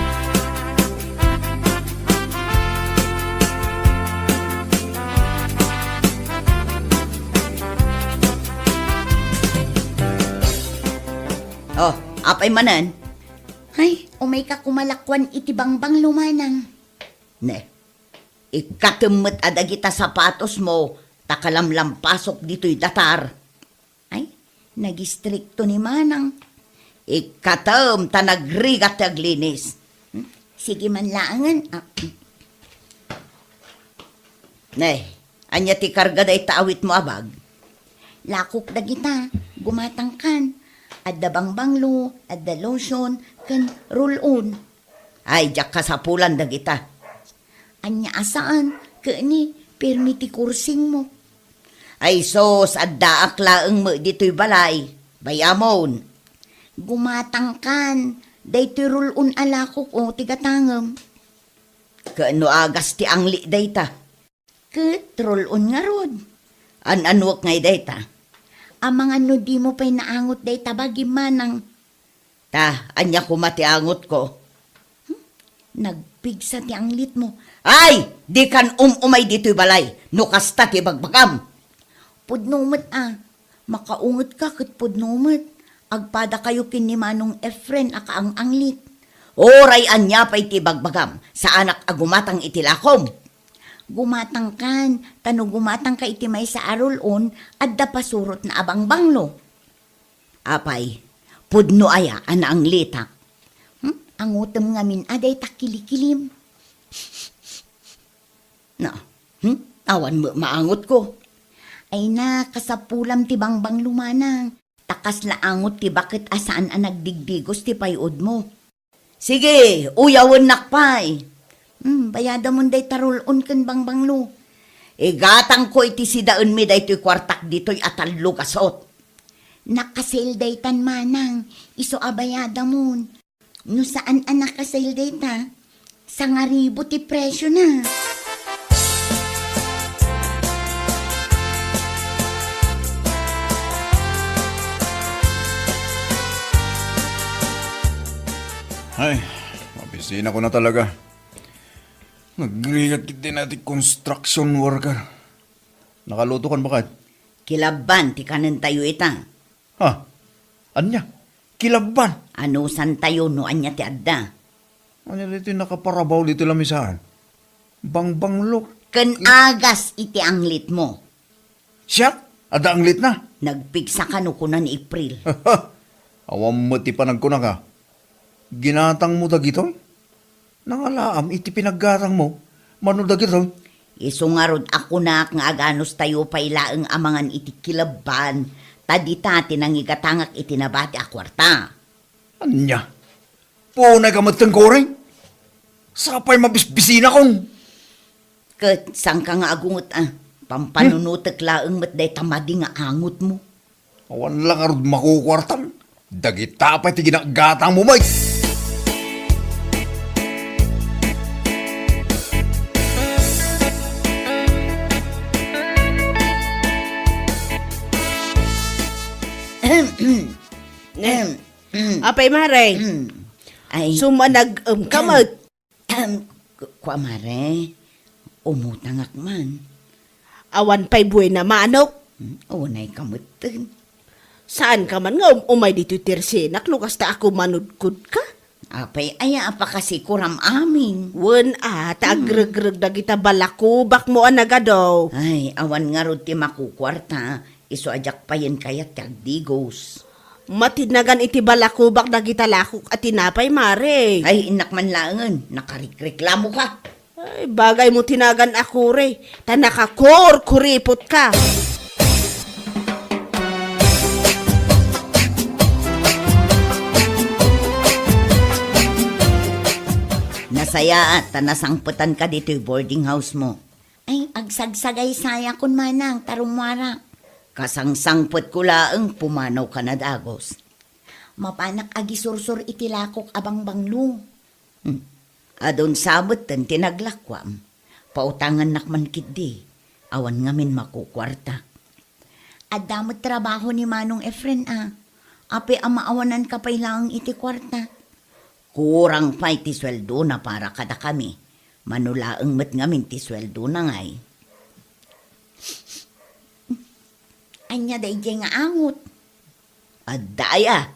Oh, apay manan? Ay, umay ka kumalakwan iti bangbang lumanang. Ne, ikatumot adagita sapatos mo, takalamlam pasok dito'y datar. Ay, nagistrikto ni manang. Ikatum tanagrigat taglinis. Sige man laangan. Ne, anya ti karga day taawit mo abag. Lakok dagita, gumatang kan. Adda bangbanglo, adda lotion, kan roll-on. Ay, jak kasapulan dagita. Anya asaan, kani, permiti kursing mo. Ay sos, adda aklaang mo dito'y balay. Bayamon. Gumatangkan, dayto'y roll-on alakok o tigatangam. Kaano agas ti angli dayta? Kat roll-on nga rod. An-anuak ngay dayta? Amang ano di mo pa'y naangot day tabagi manang. Anya ko matiangot ko. Nagpigsa ti anglit mo. Ay! Di kan umay dito'y balay. No kasta ti bagbagam. Pudnumet makaungot ka kat pudnumet. Agpada kayo kin ni Manong Efren aka ang anglit. Oray anya pa'y ti bagbagam. Sa anak agumatang itilakom. Gumatang kan, gumatang ka iti may sa arulon, adda pasurot na abang banglo. Apay, pudno aya, ana ang litak. Ang utom ngamin, aday takilikilim. No, awan mo, maangot ko. Ay na, kasapulam ti bangbang lumanang. Takas laangot ti bakit asaan ang nagdigdigos ti payod mo. Sige, uyawan nakpay. Bayada mo day tarulon kan bangbanglo. Gatang ko iti sidaan mi day to'y kwartak dito'y atal lugasot. Nakasil day tan manang, iso abayada mo. No saan ang nakasil day ta? Sa ngaribo ti presyo na. Ay, mabisina ko na talaga. Nagrigat din natin construction worker. Nakaluto kan bakit? Kilaban ti kanan tayo ita. Ha? Anya? Kilaban? Anusan tayo no anya ti adda. Anya dito nakaparabaw dito lamisaan? Bangbanglo. Ken agas iti anglit mo. Siya? Ada anglit na? Nagpigsa ka no kunan April. Awam mo ti panagkuna ka. Ginatang mo dagito? Nangalaam iti pinaggatang mo. Mano dagito? Isungarod ako na nga aganos tayo pailaang amangan iti kilaban. Tadita tinangigatangak iti nabati akwarta. Anya? Punay ka matanggoray? Sapay mabisbisina kong. Ket sang ka nga agungot pampanunutek laeng met day tamadi nga angot mo. Awan lang arod makukwartan. Dagita pa iti ginagatang mo, Mike. Apay maray, Ay, sumanag kamot. kwa mare, umutangak man. Awan pa'y buhay na manok. Unay kamutin. Saan ka man nga umay dito tirsinak, lukas ta ako manudkud ka? Apay, aya pa kasi kuram amin. Wen tagreg-reg na kita balakubak mo anagadaw. Ay, awan nga ro ti makukwarta. Iso ajak pa yan kaya tagdigos. Matinagan iti balakubak na gitalakok at tinapay, Mare. Ay, inak man laangan, nakariklamo ka. Ay, bagay mo tinagan ako re. Ta kuripot ka. Nasaya at nasangputan ka dito yung boarding house mo. Ay, agsagsagay saya kun manang tarumwara. Kasangsangput ko laang pumanaw ka na dagos. Mapanak agisursur itilakok abang banglo. Adon sabot ten tinaglakwam. Pautangan nakman kidi. Awan ngamin makukwarta. At damot trabaho ni Manong Efren Ape amaawanan ka pa ilang iti kwarta. Kurang pa iti sweldo na para kada kami. Manulaang mat ngamin ti sweldo na ngay. Anya day nga angot. Adaya.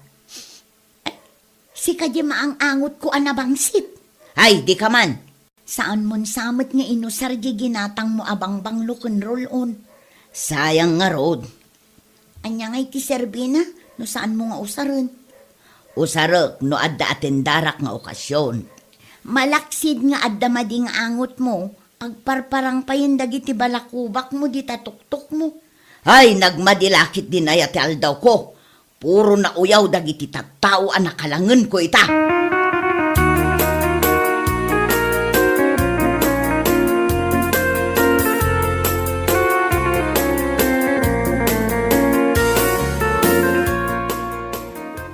Si kadya maang angot ko anabangsit. Ay, di ka man. Saan mon samot nga inusar di ginatang mo abang bang roll on. Sayang nga road. Anya nga iti serbina, no saan mo nga usaran. Usarek no adda atendarak nga okasyon. Malaksid nga adda mading angot mo, agparparang pa yung dagiti balakubak mo di tatuktok mo. Ay, nagmadilakit din ay ati aldaw ko. Puro na uyaw dagiti tattao anakalangan ko ita.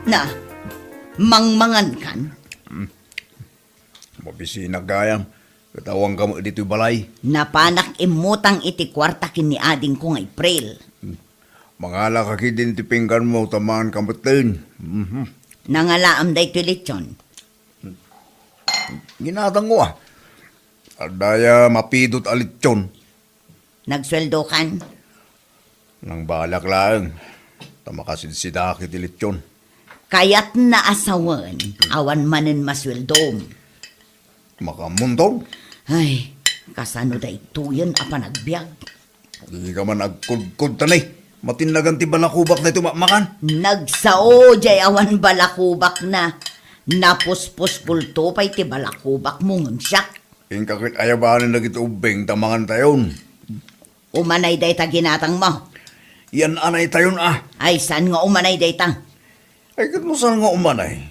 Na, mangmangan kan? Mabisina gayam. Katawang ka mo dito balay. Napanak imutang iti kwarta kini ading ko nga April. Mangala ka kidin ti pinggan mo tamaan kamutin. Nangalaam day tulitsyon. Ginatang ko Adaya mapidot alitsyon. Nagsweldo kan? Nang balak lang. Tamakasidsidak iti litsyon. Kayat na asawan, awan manen masweldom. Makamuntong. Ay, kasano day tuyan apa nagbiag. Hindi ka man nagkudkud tanay. Matinagan ti balakubak na ito makan. Nagsao jay awan balakubak na. Napuspos pulto pa'y ti balakubak mo ngumsyak. King kakit ayabanin na kita ubeng tamangan tayon. Umanay day ta ginatang mo. Yan anay tayon Ay, saan nga umanay day ta? Ay kat mo saan nga umanay.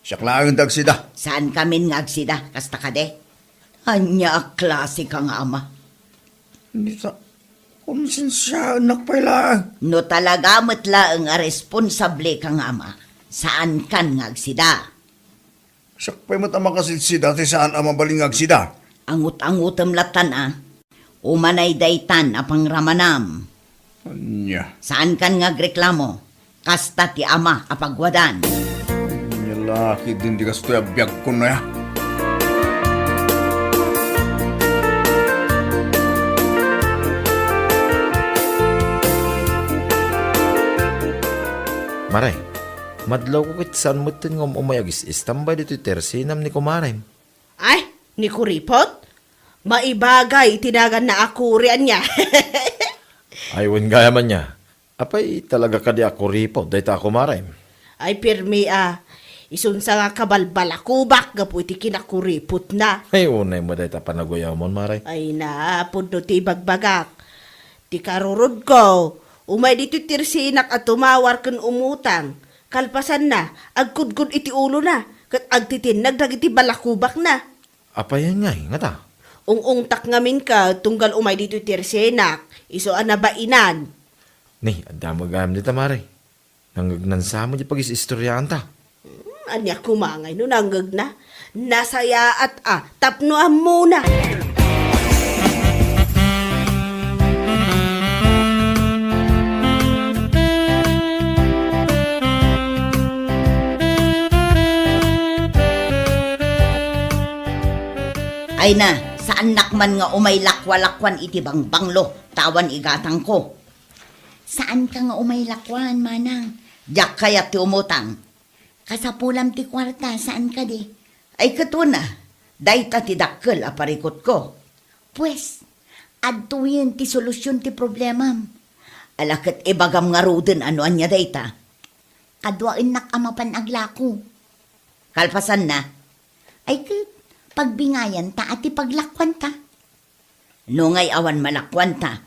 Siyak lang dagsida. Saan kamin nga agsida, kasta ka de? Anya klase ka nga ama. Hindi sa... Konsensya, anak pala. No talaga matla ang responsable ka nga ama. Saan kan nga agsida? Siyak pa'y matama kasi dati saan ang mabalingag sida. Angut-angutam latan Umanay daytan apang ramanam. Anya. Saan kan nga reklamo? Kasta ti ama apagwadan. Anya laki din di kastoy abiyag ko na ya. Maray, madlaw ko kit saan mo tin ngom umayagis istambay dito tersinam ni kumaray. Ay, ni kuripot? Maibagay, tinagan na ako riyan niya. Aywan gaya man niya. Apay talaga ka di ako ripo, dahi ta kumaray. Ay, pirmi isunsa nga kabalbalakubak, gapu iti kinakuripot na. Ay unay mo dahi ta panagoyaw mon maray. Ay na, puno ti bagbagak. Ti karurod ko, umay dito tirsinak at tumawar kan umutang. Kalpasan na, agkudkod iti ulo na, kat agtitinag dagiti balakubak na. Apay yan ngay, nga ta. Ung-ungtak ngamin ka, tunggal umay dito tirsinak, iso anabainan. Ni, adamo gayam dita maray. Nanggagnan mo di pag-istoryahan ta. Anya kumangay no nanggag na. Nasaya at tapnoan muna. Ay na, saan nakman nga umay lakwalakwan iti banglo, tawan igatang ko. Saan ka nga umay lakwan, manang? Diyak kaya ti umutang. Kasapulam ti kwarta, saan ka di? Ay katuna, dayta ti dakkel aparikot ko. Pues, adtuyin ti solusyon ti problemam. Alakit ibagam nga ruden ano anya dayta. Kadwain nak amapan aglako. Kalpasan na. Ay pagbingayan ta at ipaglakwan ta. Nungay awan malakwan ta.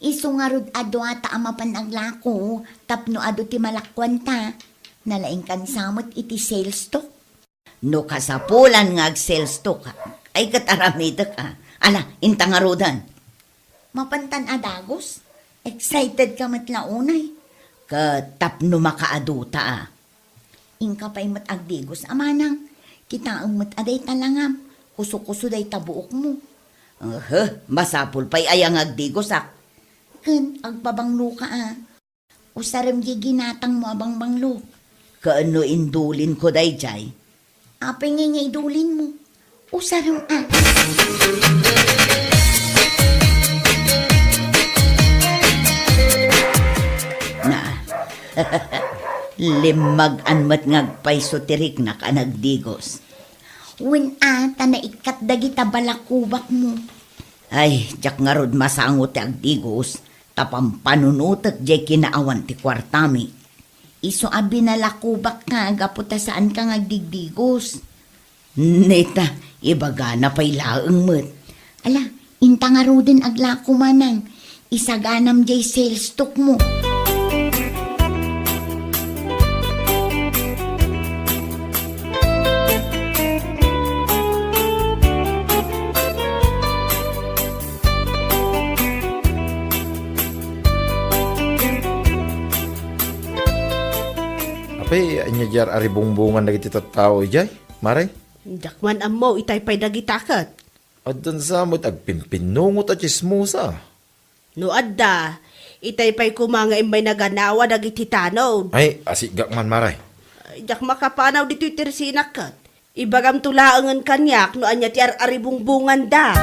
Iso nga rod ado ata amapan aglako, tapno ado ti malakwan ta. Nalaing kan samot iti sales stock. No kasapulan nga ag sales stock, ay kataramida ka. Ala, inta nga rodan. Mapantan adagos. Excited ka matlaunay. Katapno makaaduta. Ingka pa'y matagdigos, amanang. Kita ang mataday talangam. Kuso-kuso day tabuok mo. Masapul pa'y ayang agdigos Ken, agpabanglo ka Usaram giginatang mo abang banglo. Kaano indulin ko day jay? Apay nga idulin mo. Usaram Na. Limag anmat ngagpay sotirik na ka nagdigos. Win ata na ikat dagita balakubak mo. Ay, jak nga rod masangot agdigos. Tapang panunutot jay kinaawan ti kwartami. Iso abi na lakubak ka, gaputa saan ka ngagdigdigos. Neta, ibaga na pa'y laeng met. Ala, inta nga rodin aglako manang. Isaganam jay sales stock mo. Apay, anya jar ari bungbungan na iti tao ijay, maray. Dakman amo, itay pa'y dagitakat. At dun sa mo't agpimpinungot at chismosa. No adda, itay pa'y kumanga imbay naganawa dagiti tanaw. Ay, asigak man maray. Jak makapanaw dito itersinak kat. Ibagam tulaangan kanyak no anya ti aribungbungan da.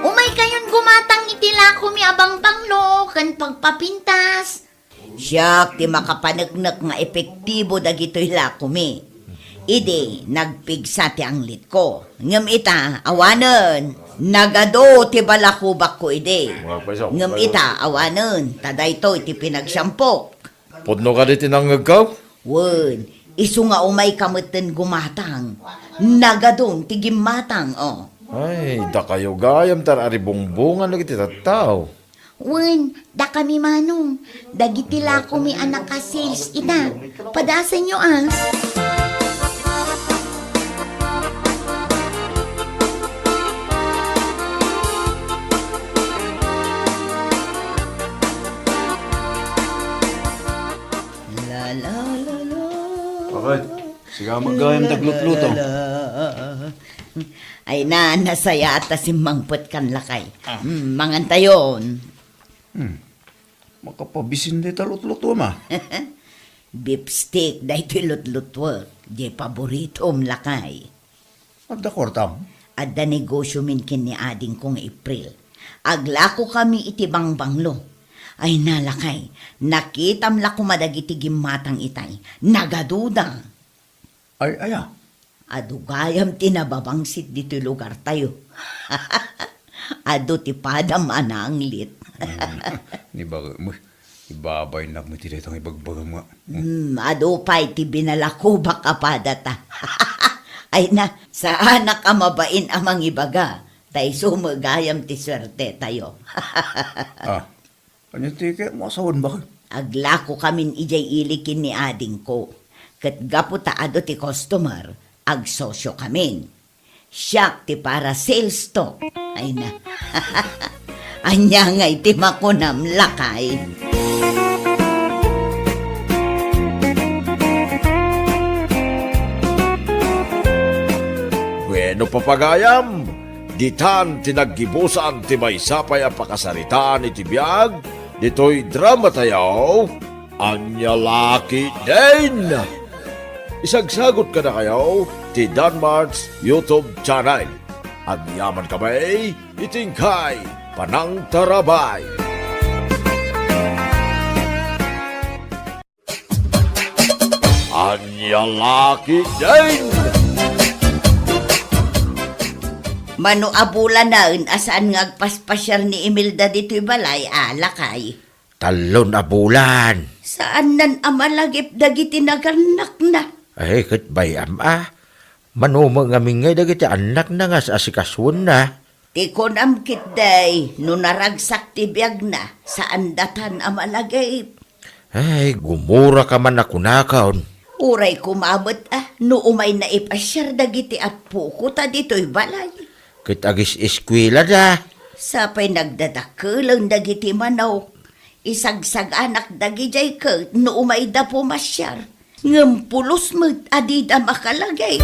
Umay kayon gumatang itila kumi abang banglo kan pagpapintas. Siyak ti makapanagnak nga epektibo dagitoy lakumi. Ide, nagpigsa ti anglit ko. Ngam ita, awanen. Nagado ti balakubak ko ide. Ngam ita, awanen. Taday to iti pinagsampok. Podno ka diti nanggagaw? Wen, isu nga umay kamutin gumatang. Nagadong ti gimatang, Ay, da kayo gayam tar ari bungbungan lagi ti tao. Wen, da kami manong. Dagitila ko mi anak ka sales ita. Padasan nyo La la la la. Bakit? Siga magayam taglutluto. Ay nasaya ata si Mangpot kan lakay. Mangantayon. Makapabisin di talutluto ma. Beef steak dahi ti lutlutwak. Di paboritom lakay. Adda kortam. Adda negosyo min kin ni ading kong April. Aglako kami iti bangbanglo. Ay nalakay, nakitam lako madagiti gimatang itay. Nagaduda. Ay, aya. Adugayam tinababangsit dito lugar tayo. Ado ti padam ananglit. Ibabay na mo tinitang ibagbagam nga. Ado pa'y ti binalako baka padata. Ay na, saan na ka mabain amang ibaga? Tay sumagayam ti swerte tayo. Kanya tike, masawon ba? Aglako kamin ijay ilikin ni ading ko. Kat gaputa ado ti customer, agsosyo kamin. Siyak ti para sales stock. Ay na. Anya ngay ti makunam lakay. Bueno papagayam, ditan tinaggibusan ti may sapay ang pakasaritaan iti biyag, dito'y drama tayo, anya laki din. Isagsagot ka na kayo, ti Danmar's YouTube channel. Agyaman kamay, itingkay, panang tarabay. Anya laki din! Mano abula na asaan nga agpaspasyar ni Imelda dito'y balay, lakay. Talon na bulan. Saan nan amalagip dagiti naganak na? Ay, kat bayam Manumang aming dagiti anak na nga sa asikaswan na. Tikon amkit day, no naragsak ti biyag na, saan datan amalagip? Ay, gumura ka man ako nakaon. Uray kumabot no umay na ipasyar dagiti at puko ta dito'y balay. Kat agis eskwela da. Sapay nagdadakelang dagiti manok. Isagsag anak dagijay ka no umay da pumasyar. Ngampulos mo adida makalagay.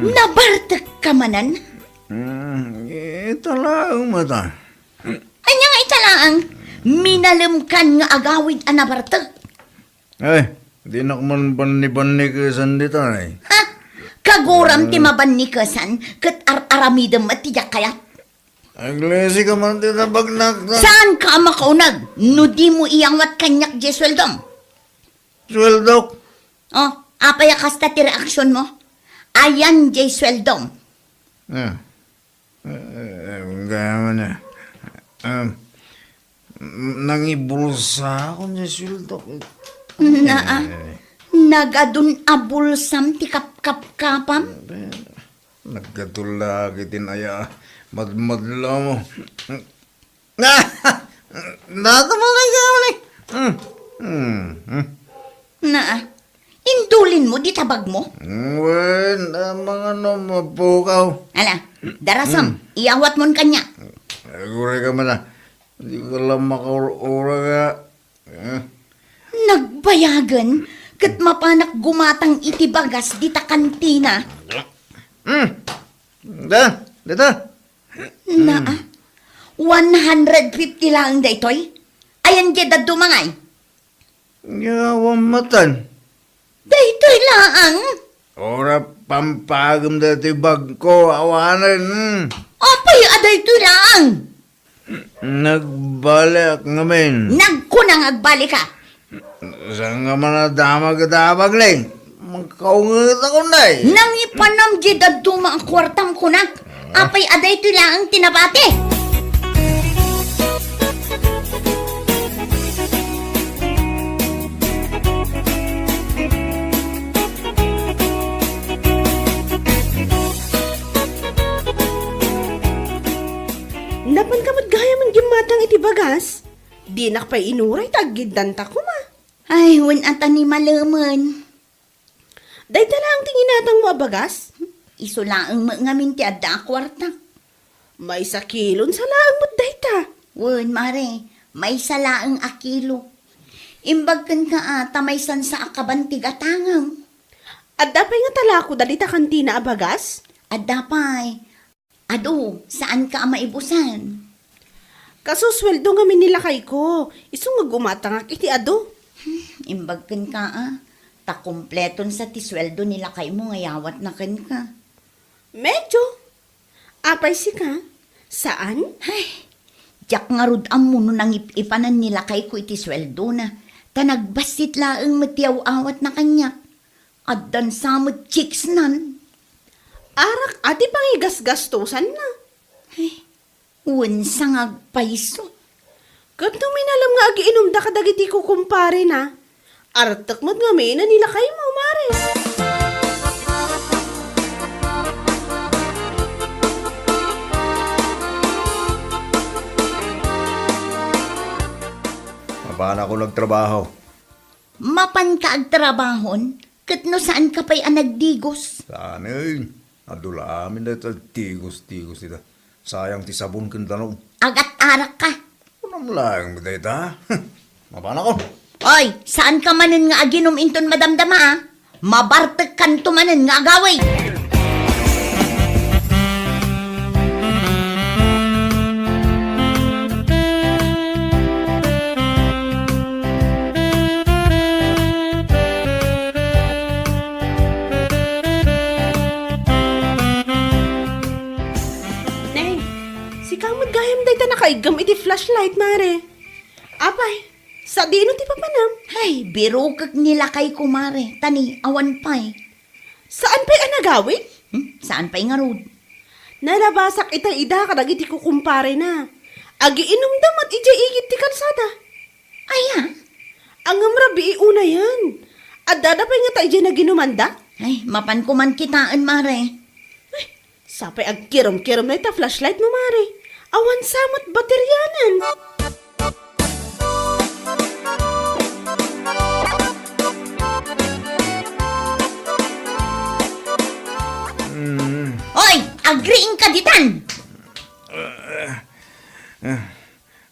Nabartak ka manan? Ito lang mata. Anya nga italaang, minalimkan nga agawid anabartak. Ay, di na man bani-bani ka sandito ay. Ha? Kaguram ti mabanikasan, kat ar-aramidam at tiyak kayat. Aglesi ka man tinabag na. Saan ka makaunag? No di mo iyangat kanyak di sweldom. Sweldo. Oh, apaya kasta ti reaksyon mo? Ayan di sweldom. Kaya man na. Nangibulsa ako niya sweldo. Nagadun abulsam ti kap-kap-kapam. Nagkatula kitin aya. Madmadla mo. Natamalay ka mo ni. Indulin mo di tabag mo. Wen, mga mapukaw. Ala, darasam, iawat mon kanya. Agure ka man na. Hindi ko lang makaura ka. Nagbayagan, kat mapanak gumatang itibagas di ta kantina. Dito. 150 lang daytoy. Ayan geda dumangay. Yawan matan. Daytoy laang. Ora pampagam dati bag ko, awanan. Apay adaytoy laang. Nagbalik ngamin. Nagkunang agbalik ka. Saan ka man nadamag lang? Magkaungat ako na eh. Nang ipanam geda duma ang kwartam kunak. Apay adaytoy laang tinabate. Napan ka gaya man gimatang iti bagas? Di nakpay inuray taggidan ta ko ma. Ay, wan ata ni malaman. Day tala ang tinginatang mo abagas? Isulaang ngamin ti adda kwarta. May sa kilon sa laang mo't day ta. Wan, mare, may salaang akilo. Imbag kan ka ata may sansa akabantig atangam. At dapay nga tala ko dalita kantina abagas? Adda pay. Ado, saan ka maibusan? Kasusweldo nga minilakay ko. Iso nga gumatangak iti ado. Imbag kan ka ta kumpleton sa tisweldo nila kay mo ngayawat na kan ka. Medyo. Apay si ka? Saan? Ay, jak nga rud ang muno nang ipanan nila kay ko iti sweldo na. Ta nagbasit laang matiyaw awat na kanya. Addan samot chicks nan. Arak ati pangigas-gastusan na. Unsang agpaiso. Katong minalam nga agiinom da kadagiti ko kumpare na. Artak mat nga may na nila kay mo, mare. Mapana ko nagtrabaho. Mapan ka ag trabahon, kat no saan ka pa'y anagdigos. Saan eh? Adula amin na ito, tigos-tigos ito. Sayang ti sabon kang tanong. Agat arak ka. Anong lang mo dito, ha? Mapana ko. Oy, saan ka manin nga aginom inton madamdama Mabartek kan tumanin nga agaway. Si kamot gayam day ta nakaigam iti flashlight, mare. Apay, sa dino ti papanam? Ay, biro kag nilakay ko, Mare. Tani, awan pa'y. Saan pa'y anagawin? Saan pa'y nga rod? Nalabasak ita-ida kadag iti kukumpare na. Agi inumdam at ija igit ti kalsada. Aya. Ang amrabi una yan. At dadapay nga tayo dyan na ginumanda. Ay, mapan ko man kitaan, Mare. Sapay ag kirom-kirom na ita flashlight mo, mare. Awan samot bateryanan. Oy, agreeing ka ditan.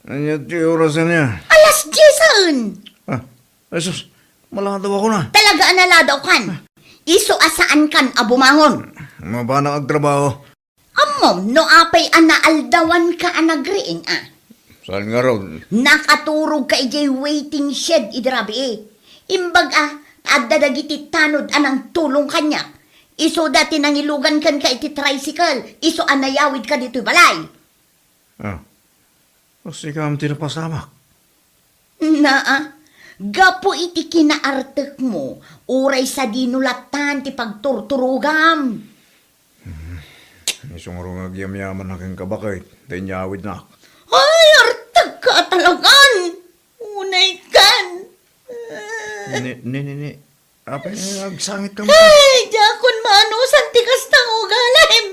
Ano ti orasan niya? Alas 10. Ah, asus, maladaw ako na. Talaga analadaw kan. Iso asaan kan abumangon. Mabanang agtrabaho. Amom, no apay anaaldawan ka anagreing ah. Saan nga raw? Nakaturog ka ijay waiting shed idrabi eh. Imbag adadagiti tanod anang tulong kanya. Iso dati nangilugan kan ka iti tricycle. Iso anayawid ka dito balay. Ah, kasi ka ang tinapasamak. Gapo iti kinaartek mo. Uray sa dinulatan ti pagturturugam. Isong rong agyam-yaman na kang kabakit. Dahil nyawid na. Ay, artag ka talagan. Unay kan. Ni. Apa agsangit ka mo? Ay, jakon manusan ti kastang ugalim.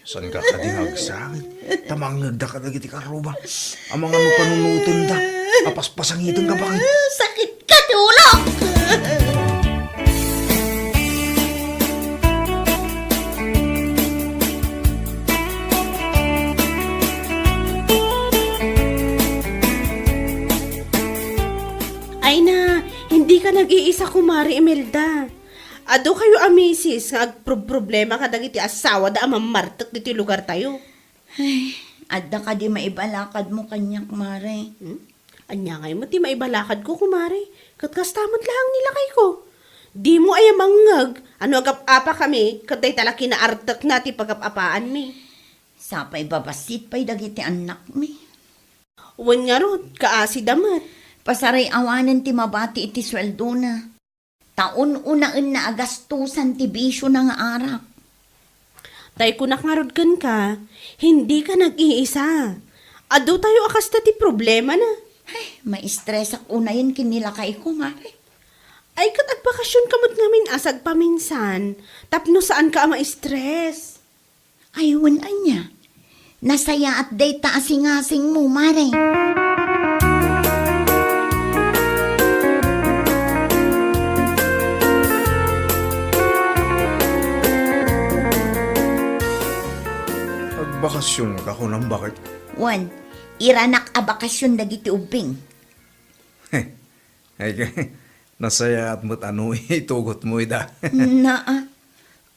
San ka ka din agsangit? Tamangag da ka na giti karuba. Ang mga panunutin da. Apaspasangitin ka bakit? Sakit ka, tulog. Ay na, hindi ka nag-iisa, kumari Imelda. Ado kayo amisis nga problema ka dagiti asawa da amamartak diti lugar tayo. Ay, adda ka di maibalakad mo kanyak, Mare. Anya ngayon mo ti maibalakad ko, kumari. Katkastamot lang nilakay ko. Di mo ay mangag. Ano agap-apa kami, katay talaki na artak na ti pagap-apaan mi. Sapay babasit pa'y dagiti anak mi. Uwan nga ron, kaasi damat. Pasaray awanan ti mabati iti sweldo na. Taon unaan na agastusan ti bisyo ng arap. Tay kunak nga ron ka, hindi ka nag-iisa. Ado tayo akas na ti problema na. Ay, ma-stress ak unayan kinilakay ko, Mare. Ay kat agbakasyon kamot ngamin asag paminsan. Tapno saan ka ma-stress? Ayun anya. Nasaya at day taasing-asing mo, Mare. Agbakasyon ka ko ng bakit? One, iranak a bakasyon dagiti ubing. Ay nasaya at mo't ano itugot mo ida.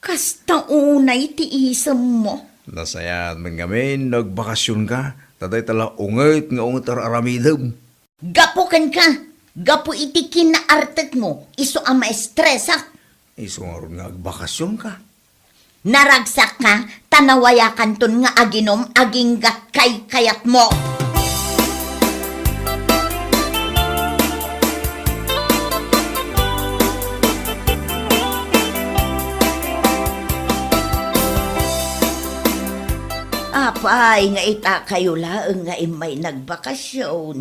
Kasta unay ti isam mo. Nasaya at gamin nagbakasyon ka. Taday tala ungit nga ungit aramidam. Gapukan ka. Gapu iti kinaartek mo. Iso ang maestresak. Iso nga ron nga agbakasyon ka. Naragsak ka, tanawayakan ton nga aginom, aging kay kayat mo. Apay, nga ita kayo laeng nga imay nagbakasyon.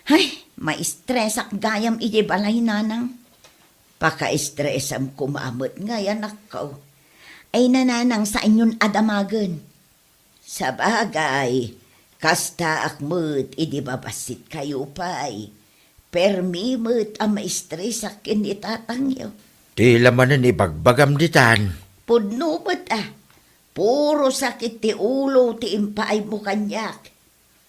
Ay, ma-stress ak gayam iti balay nanang. Paka-stressam kumamot nga yan ako. Ay nananang sa inyon adamagan. Sa bagay, kasta akmut idi babasit kayo pa'y. Permimut ang ma-stress akin itatangyo. Di laman ni bagbagam ditan. Pudnumot puro sakit ti ulo ti impaay mo kanyak.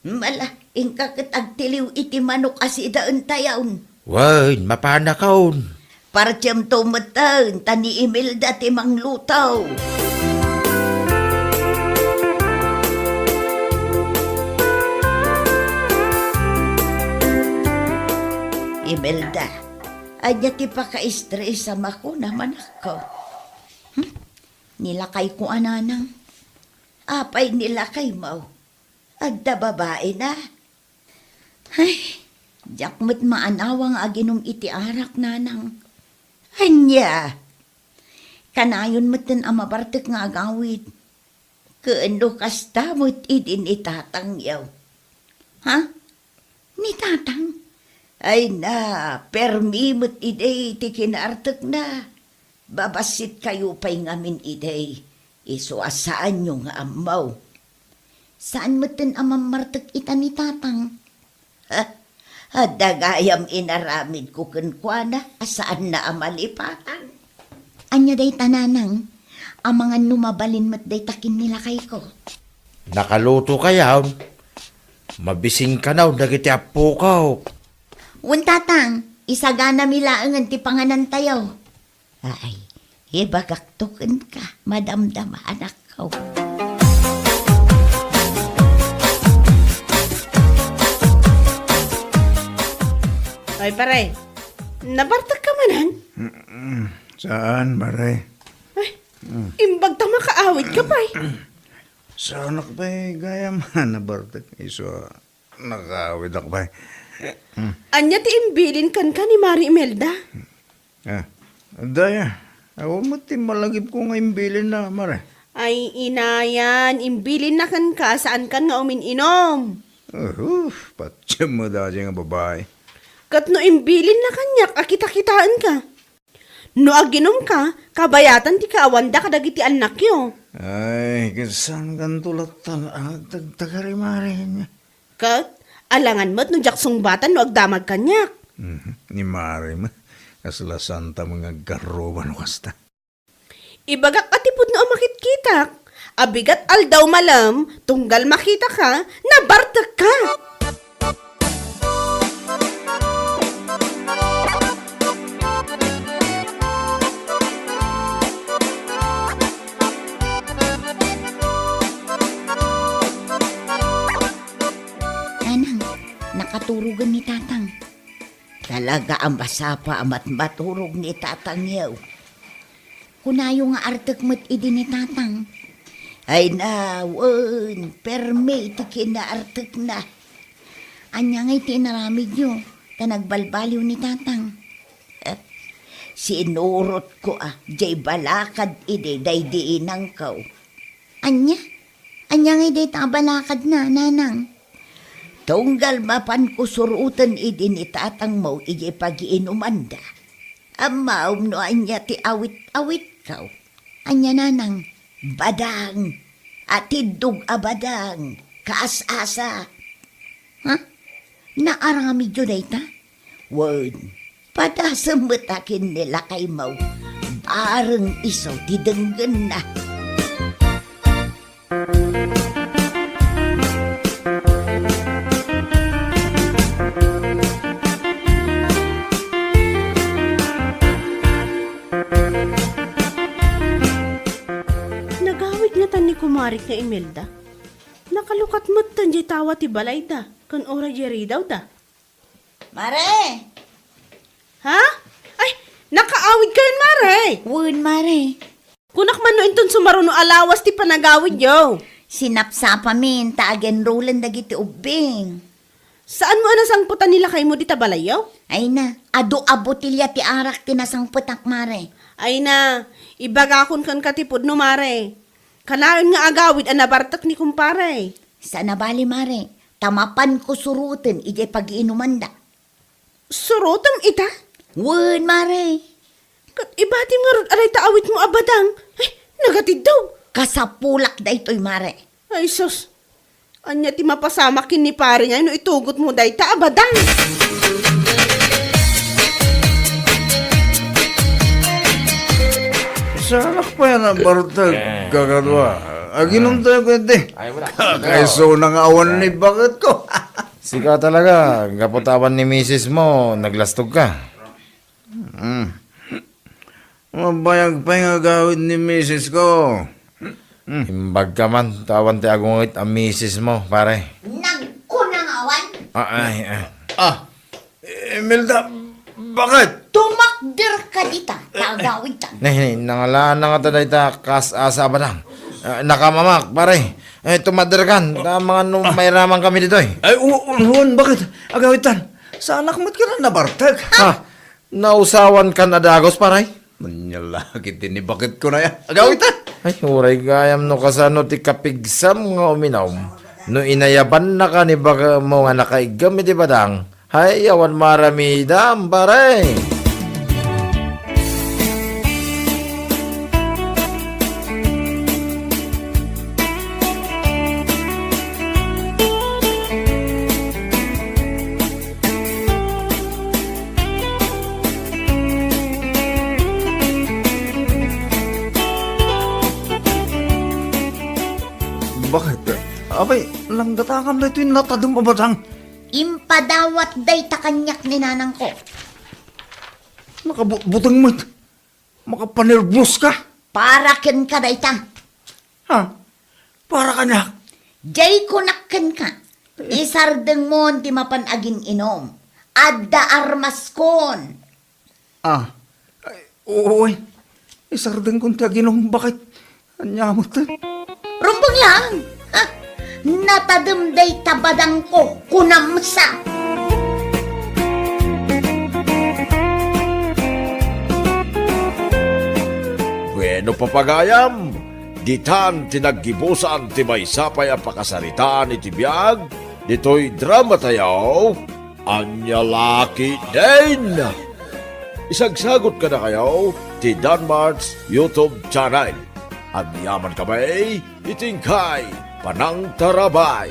Mala, ingkakit agtiliw iti manok asidaan tayawn. Wain, mapanakaon. Partyam tumatan, tani Imelda ti manglutaw. Imelda, adya ti paka-stress sa mako naman ako. Nilakay ko ananang. Apay nilakay mo. Agda babae na. Ay, jakmat maanawang aginom iti arak nanang. Anya, kanayon matan ang mabartek nga agawid. Kaano kastamot idin itatang yaw. Ha? Ni tatang? Ay na, permimot ide iti kinartek na. Babasit kayo pa'y ngamin ide. Iso asaan nyo nga amaw. Saan matan ang mamartek ita ni tatang? Ha? Dagayam inaramid ko kunkwana, asaan na amalipatan. Anya day tananang, ang mga numabalin mat day takin nila kay ko. Nakaluto ka yaw. Mabising ka na, dagiti apo ka. Untatang, isagana milaangan ti panganan tayo. Ay, ibagaktukan ka, madamdama anak ko. Ay, pare. Nabartag ka manan? Saan, Maray? Ay, imbag ta makaawit ka pa Saan ako ba'y gaya man nabartak? Iso, nakawid ako ba'y? Anya ti imbilin kan ka ni Mari Imelda. Daya, ako mo ti malagip ko nga imbilin na, Maray. Ay, inayan. Imbilin na kan ka saan kan nga umininom. Patsya mo dati nga babae. Kat no imbilin na kanyak, akita-kitaan ka. No aginom ka, kabayatan ti kaawanda kadagiti anak yo. Ay, kasan kan tulatan, tagtagari-mari. Kat, alangan mo't no jaksong batan no agdamag kanyak. Ni Mari mo, kasla santa mga garoban o kasta. Ibagak atipod no makit-kitak. Abigat aldaw malam, tunggal makita ka, nabartag ka. Anang, nakaturugan ni tatang. Talaga ang basapa amat maturog ni tatang yaw. Kunayo nga artek mat idi ni tatang. Ay nawan, perme iti kinaartek na. Anya nga iti naramid nyo, ta nagbalbaliw ni tatang. Sinurot ko jay balakad idi day diinang kaw. Anya nga iti tabalakad na, nanang. Tunggal mapan ko surutan idi ni tatang mo iji pag-iinumanda. Amaw no anya ti awit-awit kaw. Anya nanang, badang, atidog abadang, kaas-asa. Ha? Naarami dyo na ita? Wan, padasambatakin nila kay maw. Barang isaw ti denggan na. Nagawid nga tan ni kumarik nga Imelda. Nakalukat mo't tan di tawa ti balay da. Kan ora jeri daw da. Mare! Ha? Ay, nakaawid ka yun, Mare. Wan, Mare. Kunak man no inton sumaruno alawas ti panagawid yo. Sinapsapa min, taagen rolan dagiti ubing. Saan mo anasangputan nila kay mo di tabalay yo? Ay na, ado abotilya ti arak tinasang putak, Mare. Ay na, ibagakon kan katipod no, Mare. Kanayon nga agawid ang nabartak ni kumpare. Sa nabali, Mare, tamapan ko surutin ije pag-iinuman da. Surutam ita? Wan, Mare. Kat ibati nga ron aray taawit mo abadang. Ay, nagatid daw. Kasapulak da ito'y, Mare. Ay, sus. Anya ti mapasamakin ni pare nga, no itugot mo day ta abadang. Sanak pa yan ang bartag, kakadwa. Aginom tayo kwente. Kakaiso ng awan ni bakit ko. Sika talaga, kaputawan ni misis mo, naglastog ka. Mabayag pa yung agawid ni misis ko. Imbag ka man, tawan ti agungit ang misis mo, pare. Nagkunangawan? Imelda, bakit? Tumakder ka dita, tagawid ta. Nangalaan na nga taday ta kas asa ba lang. Nakamamak, pare. tumadargan. Mga nung may ramang kami dito eh. Ay, uwan, bakit? Agawitan, sa anak mo't ka na nabartag. Ha? Nausawan ka na dagos, paray? Manyalakit din ni bakit ko na yan. Agawitan! Ay, uray gayam no kasano ti kapigsam nga uminaw. No inayaban na ka ni baka mo nga nakaigam iti badang. Hay, awan maramidam, paray. Bakit? Abay, langgatakam na ito yung natadong mabatang. Impadawat day takanyak ni nanang ko. Nakabutang mo't. Makapanervous ka. Para ken ka day ta. Ha? Para ka na. Jay ko nakken ka. Isardeng mo ti mapanaging inom. Adda armaskon. Ah. Ay, oo eh. Isardeng kong taginom. Bakit? Anyamot na. Rumbang lang. Ha? Natadumday tabadang ko kunamsa. Bueno papagayam, ditan tinaggibusan ti may sapay ang pakasaritaan iti biyag, dito'y drama tayaw, Anyalaki din! Isagsagot ka na kayo ti Danmar's YouTube channel. Ang yaman kamay, itingkay, panang tarabay.